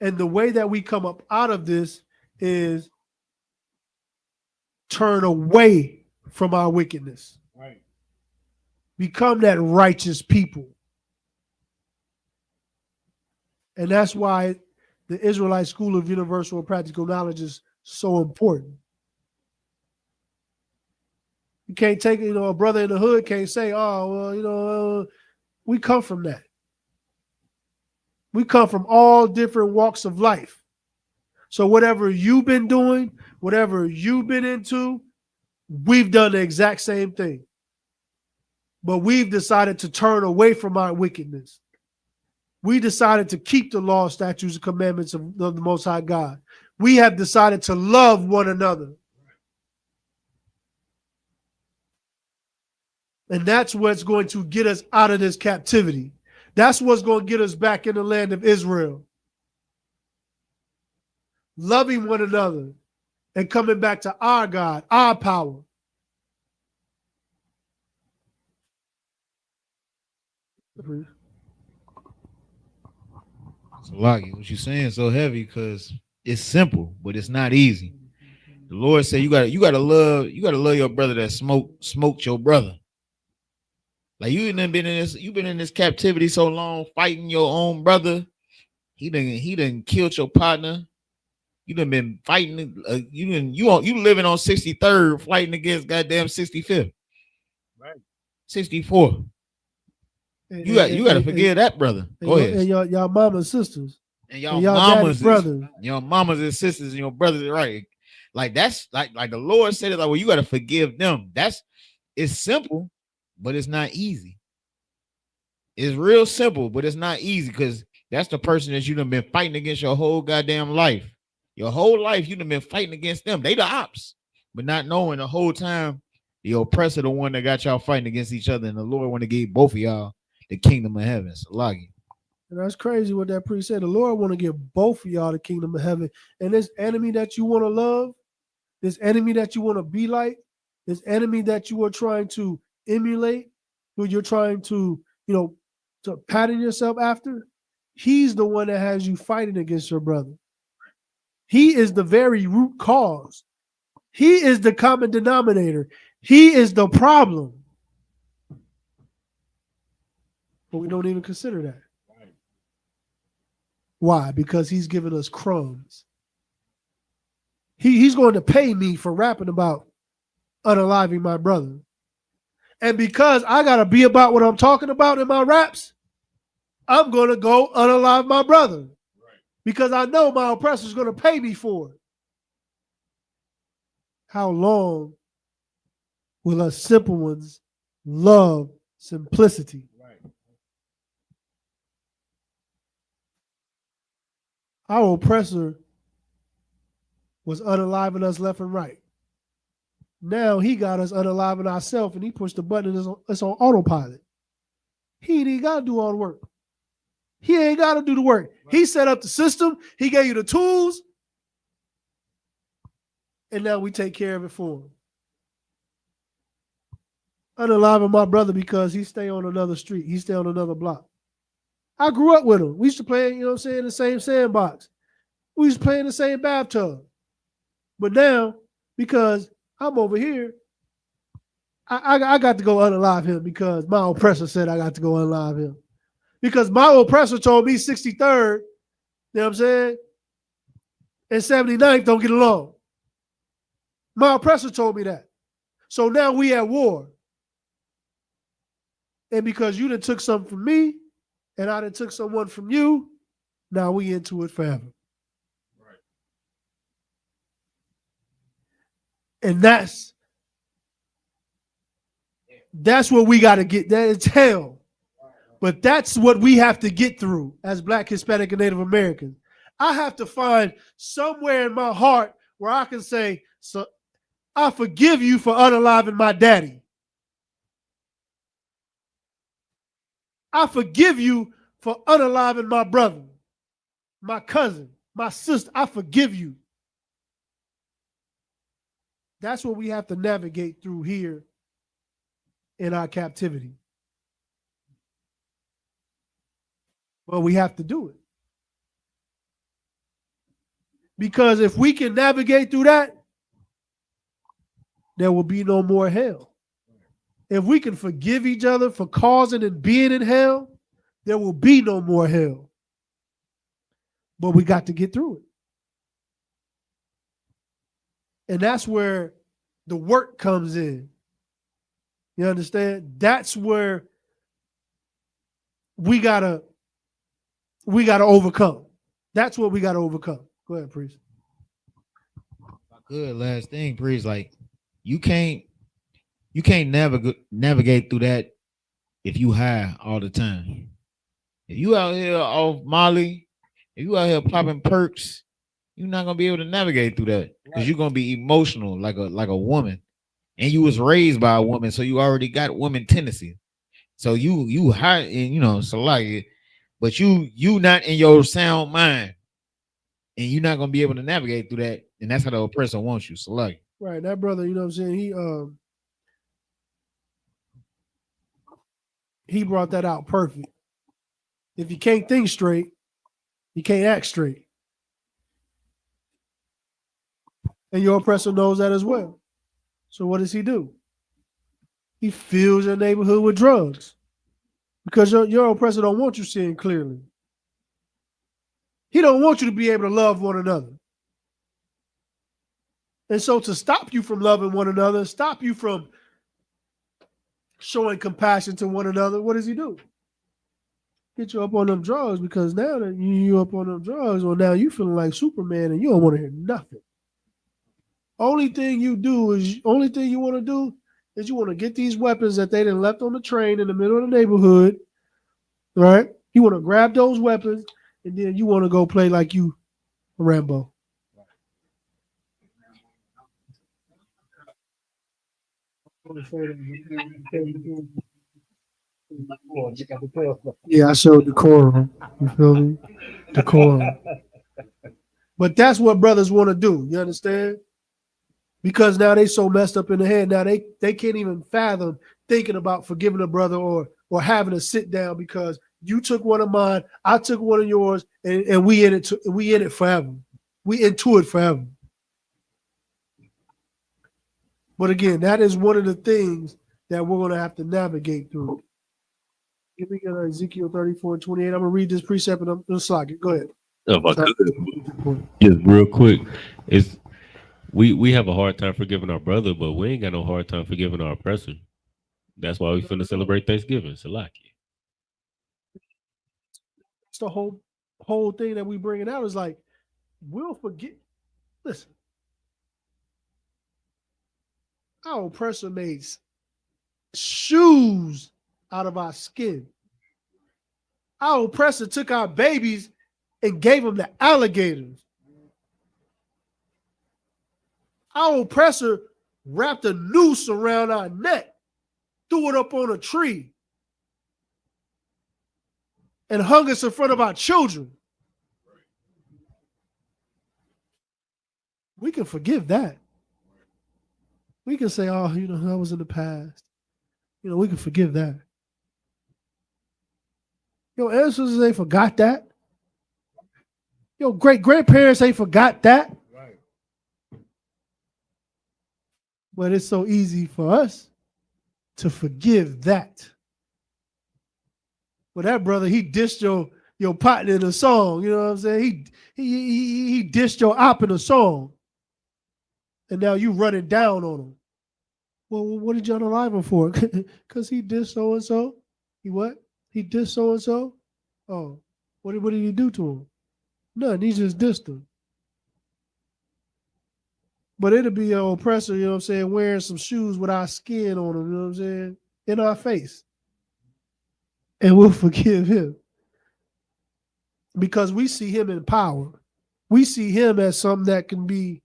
C: And the way that we come up out of this is turn away from our wickedness.
H: Right.
C: Become that righteous people. And that's why the Israelite School of Universal and Practical Knowledge is so important. You can't take, a brother in the hood can't say, oh, well, we come from that. We come from all different walks of life. So whatever you've been doing, whatever you've been into, we've done the exact same thing. But we've decided to turn away from our wickedness. We decided to keep the law, statutes, and commandments of the Most High God. We have decided to love one another. And that's what's going to get us out of this captivity. That's what's going to get us back in the land of Israel. Loving one another and coming back to our God, our power.
E: Salaki, what you saying so heavy because it's simple, but it's not easy. The Lord said you gotta love your brother that smoked your brother. Like you've been in this captivity so long, fighting your own brother. He done killed your partner. You done been fighting. You living on 63rd, fighting against goddamn 65th, right? 64. You got to forgive that brother. Go ahead.
C: And y'all mamas and sisters.
E: And y'all
C: mamas brothers.
E: Your mamas and sisters and your brothers, right? Like that's like the Lord said it. Like, well, you got to forgive them. It's simple, but it's not easy. It's real simple, but it's not easy because that's the person that you done been fighting against your whole goddamn life. Your whole life, you done been fighting against them. They the ops, but not knowing the whole time the oppressor, the one that got y'all fighting against each other, and the Lord want to give both of y'all the kingdom of heaven. Salagi.
C: And that's crazy what that priest said. The Lord want to give both of y'all the kingdom of heaven. And this enemy that you want to love, this enemy that you want to be like, this enemy that you are trying to emulate, who you're trying to, to pattern yourself after, he's the one that has you fighting against your brother. He is the very root cause. He is the common denominator. He is the problem. But we don't even consider that. Why? Because he's giving us crumbs. He's going to pay me for rapping about unaliving my brother. And because I got to be about what I'm talking about in my raps, I'm going to go unalive my brother. Because I know my oppressor's going to pay me for it. How long will us simple ones love simplicity? Our oppressor was unaliving us left and right. Now he got us unaliving ourselves, and he pushed the button and it's on autopilot. He ain't got to do all the work. He ain't got to do the work. He set up the system. He gave you the tools. And now we take care of it for him. Unaliving my brother because he stay on another street. He stay on another block. I grew up with him. We used to play, you know what I'm saying, in the same sandbox. We used to play in the same bathtub. But now, because I'm over here, I got to go unalive him because my oppressor said I got to go unalive him. Because my oppressor told me 63rd, you know what I'm saying, and 79th don't get along. My oppressor told me that. So now we at war. And because you done took something from me, and I done took someone from you, now we into it forever. Right. And that's what we got to get. That is hell. But that's what we have to get through as Black, Hispanic, and Native Americans. I have to find somewhere in my heart where I can say, so I forgive you for unaliving my daddy. I forgive you for unaliving my brother, my cousin, my sister. I forgive you. That's what we have to navigate through here in our captivity. Well, we have to do it. Because if we can navigate through that, there will be no more hell. If we can forgive each other for causing and being in hell, there will be no more hell. But we got to get through it. And that's where the work comes in. You understand? That's where we gotta overcome. That's what we gotta overcome. Go ahead, Priest.
E: Good last thing, Priest. Like you can't navigate through that if you high all the time. If you out here off Molly, if you out here popping perks, you're not gonna be able to navigate through that because you're gonna be emotional like a woman, and you was raised by a woman, so you already got woman tendency. So you high and so like, but you not in your sound mind, and you're not gonna be able to navigate through that, and that's how the oppressor wants you. So like,
C: right, that brother, you know what I'm saying? He brought that out perfect. If you can't think straight, you can't act straight. And your oppressor knows that as well. So what does he do? He fills your neighborhood with drugs because your oppressor don't want you seeing clearly. He don't want you to be able to love one another. And so to stop you from loving one another, stop you from showing compassion to one another, what does he do? Get you up on them drugs because now that you up on them drugs, well, now you feeling like Superman and you don't want to hear nothing. Only thing you want to do is you want to get these weapons that they done left on the train in the middle of the neighborhood, right? You want to grab those weapons and then you want to go play like you Rambo. Yeah, I showed decorum. You feel me? Decorum. But that's what brothers want to do. You understand? Because now they so messed up in the head. Now they can't even fathom thinking about forgiving a brother or having a sit down because you took one of mine, I took one of yours, and we in it forever. We into it forever. But again, that is one of the things that we're going to have to navigate through. Give me Ezekiel 34:28. I'm going to read this precept and I'm going to slide it. Go ahead.
I: If I could, just real quick, it's we have a hard time forgiving our brother, but we ain't got no hard time forgiving our oppressor. That's why we finna celebrate Thanksgiving. Salaki.
C: It's the whole thing that we bringing out is like, we'll forget. Listen, our oppressor made shoes out of our skin. Our oppressor took our babies and gave them to alligators. Our oppressor wrapped a noose around our neck, threw it up on a tree, and hung us in front of our children. We can forgive that. We can say, oh, that was in the past. We can forgive that. Your ancestors ain't forgot that. Your great-grandparents ain't forgot that. Right. But it's so easy for us to forgive that. Well, that brother, he dissed your partner in a song. You know what I'm saying? He dissed your op in a song. And now you running down on him. Well, what did you unalive him for? Because he dissed so-and-so. He what? He dissed so-and-so? Oh, what did he do to him? Nothing. He just dissed him. But it'll be an oppressor, you know what I'm saying, wearing some shoes with our skin on them, you know what I'm saying, in our face. And we'll forgive him. Because we see him in power. We see him as something that can be,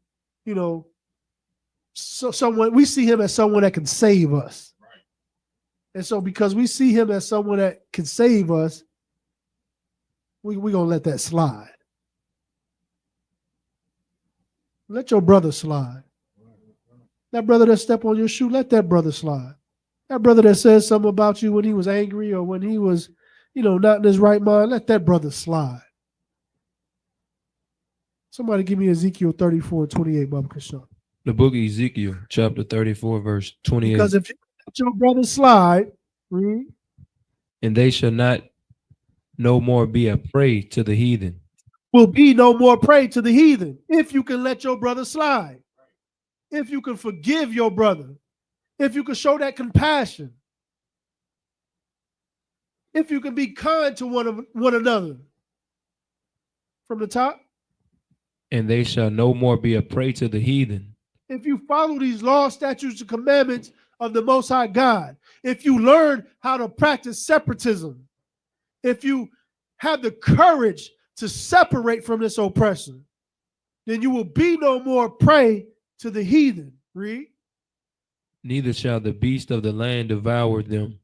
C: someone. We see him as someone that can save us. Right. And so because we see him as someone that can save us, we're going to let that slide. Let your brother slide. That brother that stepped on your shoe, let that brother slide. That brother that said something about you when he was angry or when he was, not in his right mind, let that brother slide. Somebody give me Ezekiel 34:28, Baba Krishan.
D: The book of Ezekiel, chapter 34, verse 28.
C: Because if you let your brother slide, read.
D: And they shall not no more be a prey to the heathen.
C: Will be no more prey to the heathen if you can let your brother slide. If you can forgive your brother. If you can show that compassion. If you can be kind to one another. From the top.
D: And they shall no more be a prey to the heathen.
C: If you follow these laws, statutes, and commandments of the Most High God, if you learn how to practice separatism, if you have the courage to separate from this oppression, then you will be no more prey to the heathen. Read.
D: Neither shall the beast of the land devour them.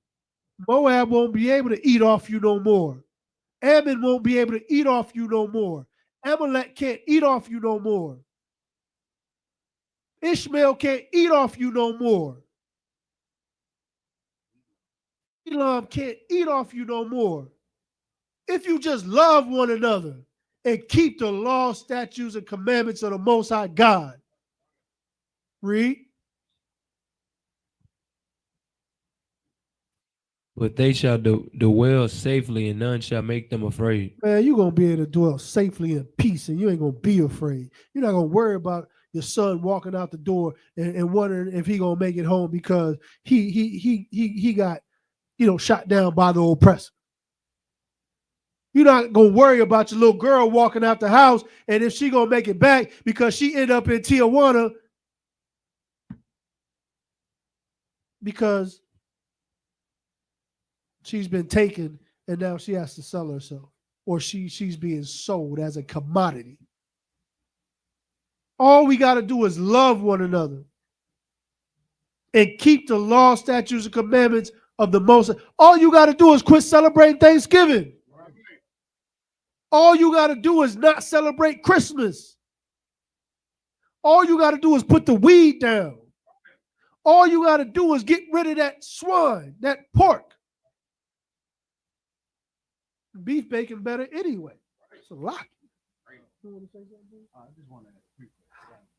C: Moab won't be able to eat off you no more. Ammon won't be able to eat off you no more. Amalek can't eat off you no more. Ishmael can't eat off you no more. Elam can't eat off you no more. If you just love one another and keep the law, statutes, and commandments of the Most High God. Read.
D: But they shall dwell safely, and none shall make them afraid.
C: Man, you're going to be able to dwell safely in peace, and you ain't going to be afraid. You're not going to worry about your son walking out the door and wondering if he going to make it home because he got, shot down by the oppressor. You're not going to worry about your little girl walking out the house and if she going to make it back because she ended up in Tijuana because she's been taken and now she has to sell herself or she's being sold as a commodity. All we got to do is love one another and keep the law, statutes, and commandments of the Most. All you got to do is quit celebrating Thanksgiving. All you got to do is not celebrate Christmas. All you got to do is put the weed down. All you got to do is get rid of that swine, that pork. Beef bacon better anyway. It's a lot.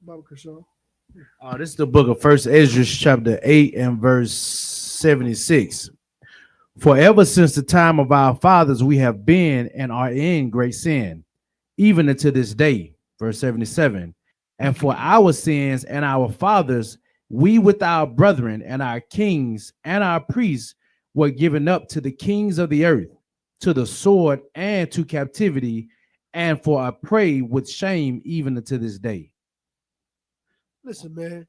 C: Baba Kershaw.
G: This is the book of First Ezra, chapter 8 and verse 76. For ever since the time of our fathers, we have been and are in great sin, even unto this day. Verse 77. And for our sins and our fathers, we with our brethren and our kings and our priests were given up to the kings of the earth, to the sword and to captivity, and for a prey with shame even unto this day.
C: Listen, man.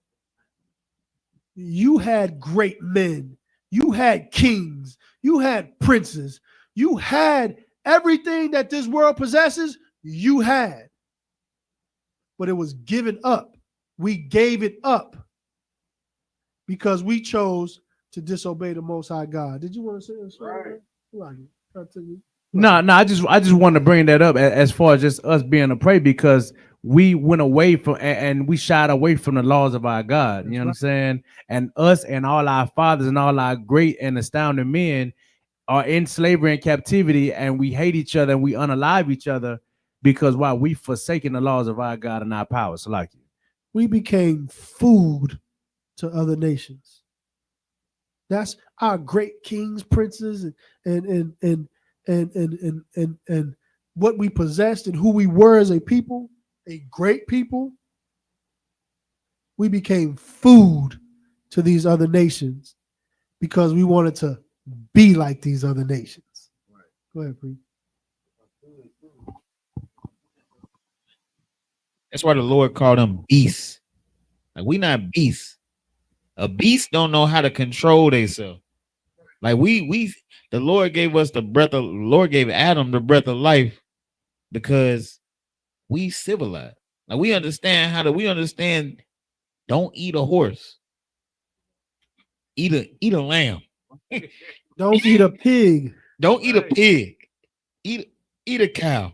C: You had great men. You had kings. You had princes. You had everything that this world possesses. You had. But it was given up. We gave it up because we chose to disobey the Most High God. Did you want to say this? Right.
G: No, I just want to bring that up as far as just us being a prey, because we went away from and we shied away from the laws of our God. You know what I'm saying? And us and all our fathers and all our great and astounding men are in slavery and captivity, and we hate each other and we unalive each other because why? We forsaken the laws of our God and our power. So like
C: we became food to other nations. That's our great kings, princes, and what we possessed and who we were as a people, a great people. We became food to these other nations because we wanted to be like these other nations. Right. Go ahead, Pre.
E: That's why the Lord called them beasts. Like, we not beasts. A beast don't know how to control themselves. Like the Lord gave us the Lord gave Adam the breath of life because we civilized. Like, we understand don't eat a horse. Eat a lamb.
C: Don't eat a pig.
E: Don't eat a pig. Eat a cow.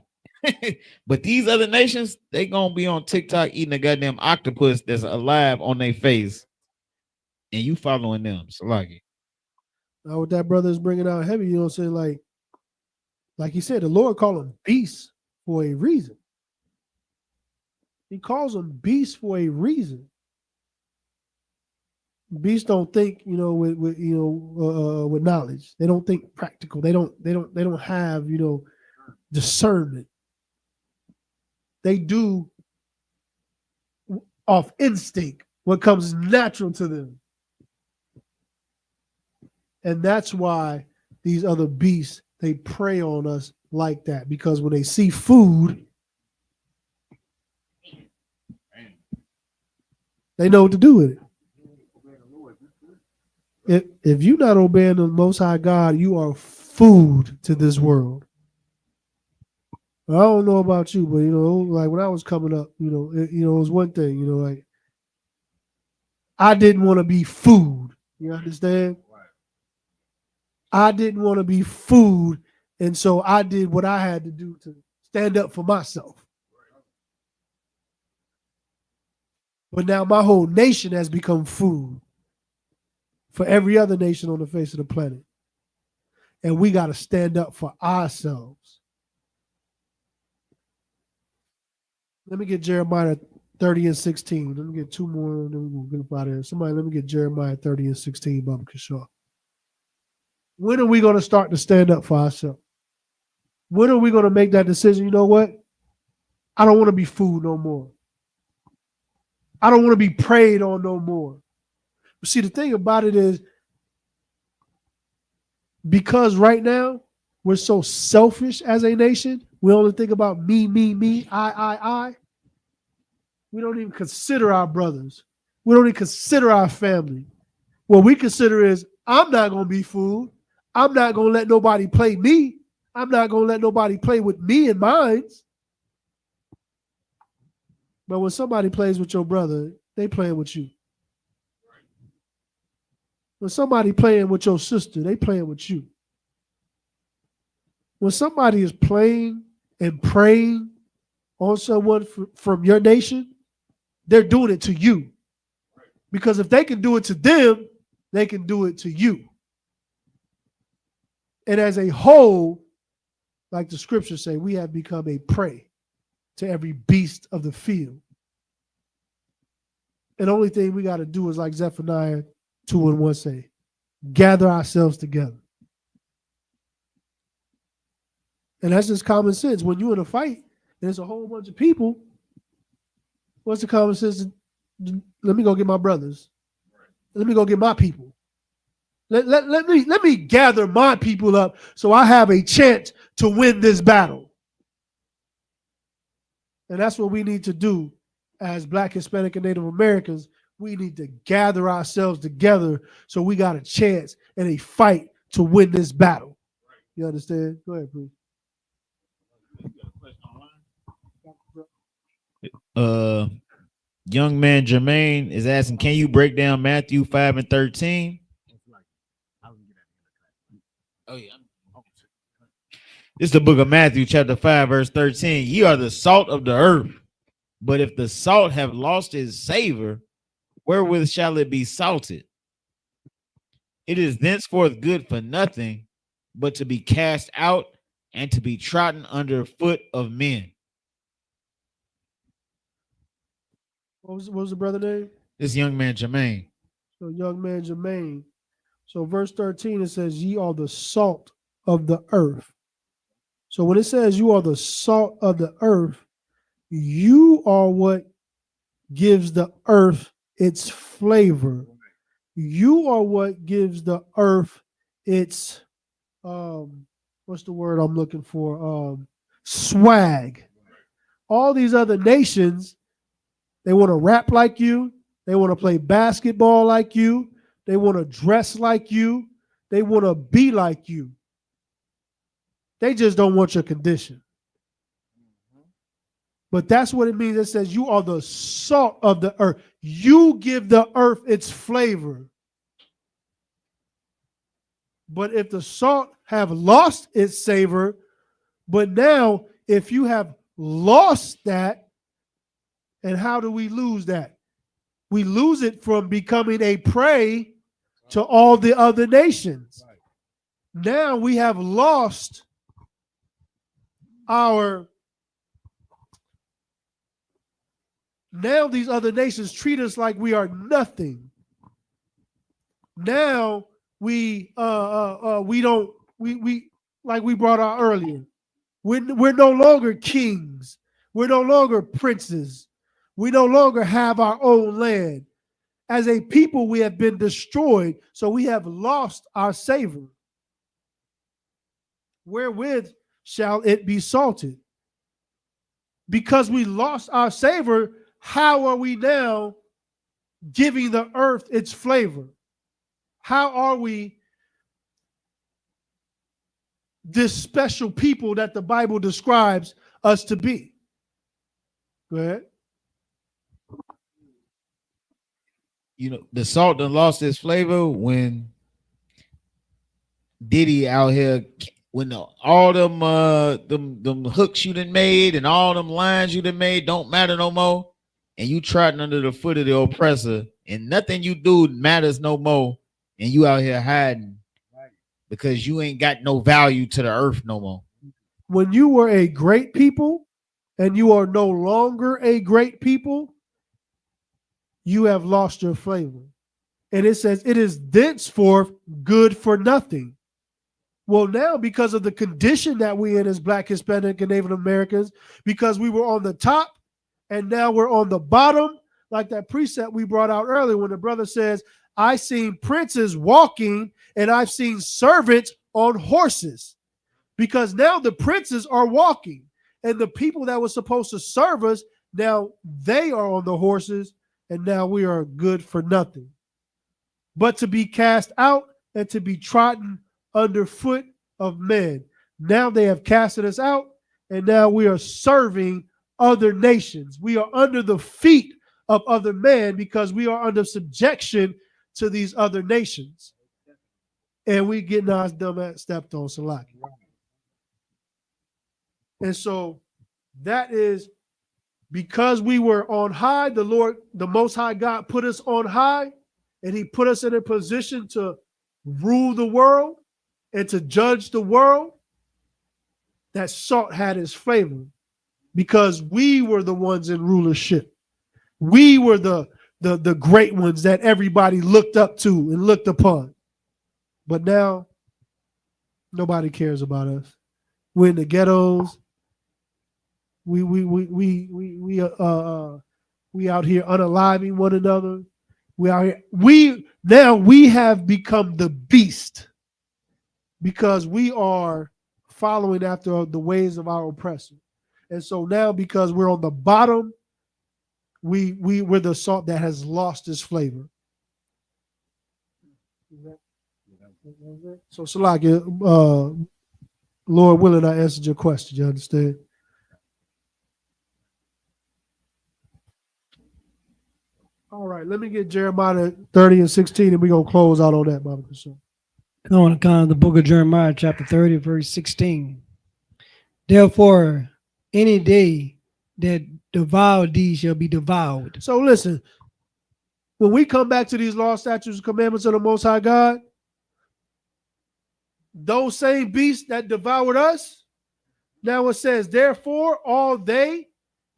E: But these other nations, they gonna be on TikTok eating a goddamn octopus that's alive on their face, and you following them. So like,
C: now what that brother is bringing out heavy, you know what I'm saying? Like he said, the Lord called them beasts for a reason. He calls them beasts for a reason. Beasts don't think, with knowledge. They don't think practical. They don't have, discernment. They do off instinct what comes natural to them. And that's why these other beasts, they prey on us like that, because when they see food, they know what to do with it. If you're not obeying the Most High God, you are food to this world. I don't know about you, but like when I was coming up, it was one thing, like I didn't want to be food. You understand? I didn't want to be food, and so I did what I had to do to stand up for myself. But now my whole nation has become food for every other nation on the face of the planet. And we got to stand up for ourselves. Let me get Jeremiah 30 and 16. Let me get two more, and then we're going to get up out of here. Somebody, let me get Jeremiah 30 and 16, Baba Kershaw. When are we going to start to stand up for ourselves? When are we going to make that decision? You know what? I don't want to be food no more. I don't want to be preyed on no more. But see, the thing about it is, because right now we're so selfish as a nation, we only think about me, I. We don't even consider our brothers. We don't even consider our family. What we consider is, I'm not going to be food. I'm not going to let nobody play me. I'm not going to let nobody play with me and mine. But when somebody plays with your brother, they playing with you. When somebody playing with your sister, they playing with you. When somebody is playing and preying on someone from your nation, they're doing it to you. Because if they can do it to them, they can do it to you. And as a whole, like the scriptures say, we have become a prey. to every beast of the field. And the only thing we got to do is like Zephaniah 2:1 say, gather ourselves together. And that's just common sense. When you're in a fight and there's a whole bunch of people, what's the common sense? Let me go get my brothers. Let me go get my people. Let me gather my people up so I have a chance to win this battle. And that's what we need to do as Black, Hispanic, and Native Americans. We need to gather ourselves together so we got a chance in a fight to win this battle. You understand? Go ahead, please.
E: Young man Jermaine is asking, can you break down Matthew 5:13? Oh yeah. It's the book of Matthew, chapter 5, verse 13. Ye are the salt of the earth, but if the salt have lost its savor, wherewith shall it be salted? It is thenceforth good for nothing, but to be cast out and to be trodden under foot of men.
C: What was the brother name?
E: This young man Jermaine.
C: So young man Jermaine. So verse 13, it says, ye are the salt of the earth. So when it says you are the salt of the earth, you are what gives the earth its flavor. You are what gives the earth its, what's the word I'm looking for? Swag. All these other nations, they want to rap like you. They want to play basketball like you. They want to dress like you. They want to be like you. They just don't want your condition. But that's what it means. It says you are the salt of the earth. You give the earth its flavor. But if the salt have lost its savor, but now if you have lost that, and how do we lose that? We lose it from becoming a prey to all the other nations. Now we have lost now these other nations treat us like we are nothing. Now we don't like we brought out earlier. We're no longer kings. We're no longer princes. We no longer have our own land. As a people, we have been destroyed, so we have lost our savor. Wherewith shall it be salted? Because we lost our savor, how are we now giving the earth its flavor? How are we this special people that the Bible describes us to be? Go ahead.
E: You know, the salt done lost its flavor when Diddy out here, when all them hooks you done made and all them lines you done made don't matter no more, and you trotting under the foot of the oppressor, and nothing you do matters no more, and you out here hiding because you ain't got no value to the earth no more.
C: When you were a great people and you are no longer a great people, you have lost your flavor. And it says it is thenceforth good for nothing. Well, now because of the condition that we're in as Black, Hispanic, and Native Americans, because we were on the top and now we're on the bottom, like that precept we brought out earlier when the brother says, I seen princes walking and I've seen servants on horses. Because now the princes are walking and the people that were supposed to serve us, now they are on the horses and now we are good for nothing. But to be cast out and to be trodden underfoot of men. Now they have casted us out, and now we are serving other nations. We are under the feet of other men because we are under subjection to these other nations. And we getting our dumb ass stepped on, Salaki. And so that is because we were on high, the Lord, the Most High God put us on high, and he put us in a position to rule the world and to judge the world. That salt had its flavor. because we were the ones in rulership. We were the great ones that everybody looked up to and looked upon. But now, nobody cares about us. We're in the ghettos. We out here unaliving one another. We out here. We have become the beast because we are following after the ways of our oppressor. And so now, because we're on the bottom, we're the salt that has lost its flavor. So Salakia, Lord willing, I answered your question. You understand? All right, let me get Jeremiah 30 and 16, and we're going to close out on that, Baba Kashan.
F: Come on, account of the book of Jeremiah, chapter 30, verse 16. Therefore, any day that devour thee shall be devoured.
C: So listen, when we come back to these laws, statutes, and commandments of the Most High God, those same beasts that devoured us, now it says, therefore, all they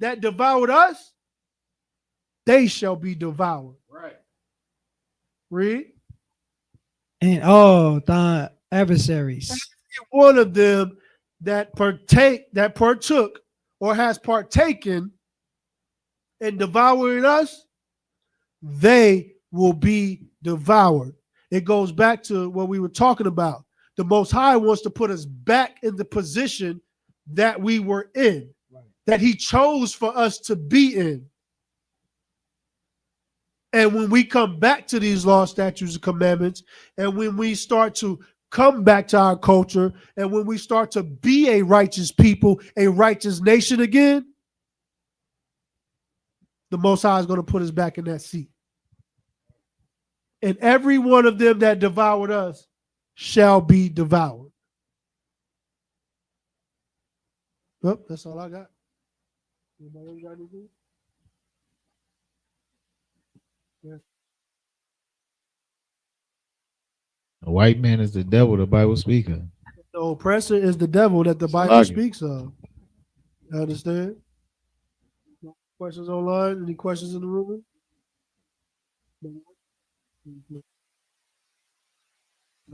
C: that devoured us, they shall be devoured.
H: Right.
C: Read.
F: And all thy adversaries.
C: Every one of them that partook or has partaken in devouring us, they will be devoured. It goes back to what we were talking about. The Most High wants to put us back in the position that we were in, that he chose for us to be in. And when we come back to these laws, statutes, and commandments, and when we start to come back to our culture, and when we start to be a righteous people, a righteous nation again, the Most High is going to put us back in that seat. And every one of them that devoured us shall be devoured. Well, that's all I got. Anybody else got anything? Yeah.
E: A white man is the devil, the Bible speaker.
C: The oppressor is the devil that the Bible speaks of. You understand? Questions online? Any questions in the room?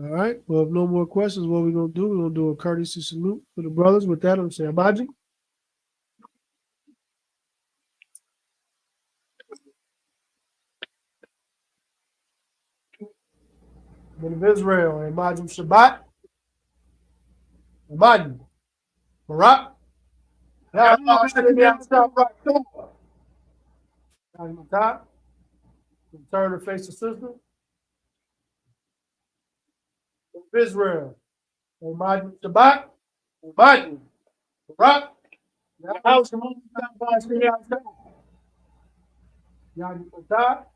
C: All right. Well, if no more questions, what we're going to do, we're going to do a courtesy salute for the brothers. With that, I'm going to say, Amaji. Men of Israel, Amaji Shabbat. Amaji. Barak. Turn to face the sister. Of Israel. Amaji Shabbat. Amaji. Barak. Yadi Fatah.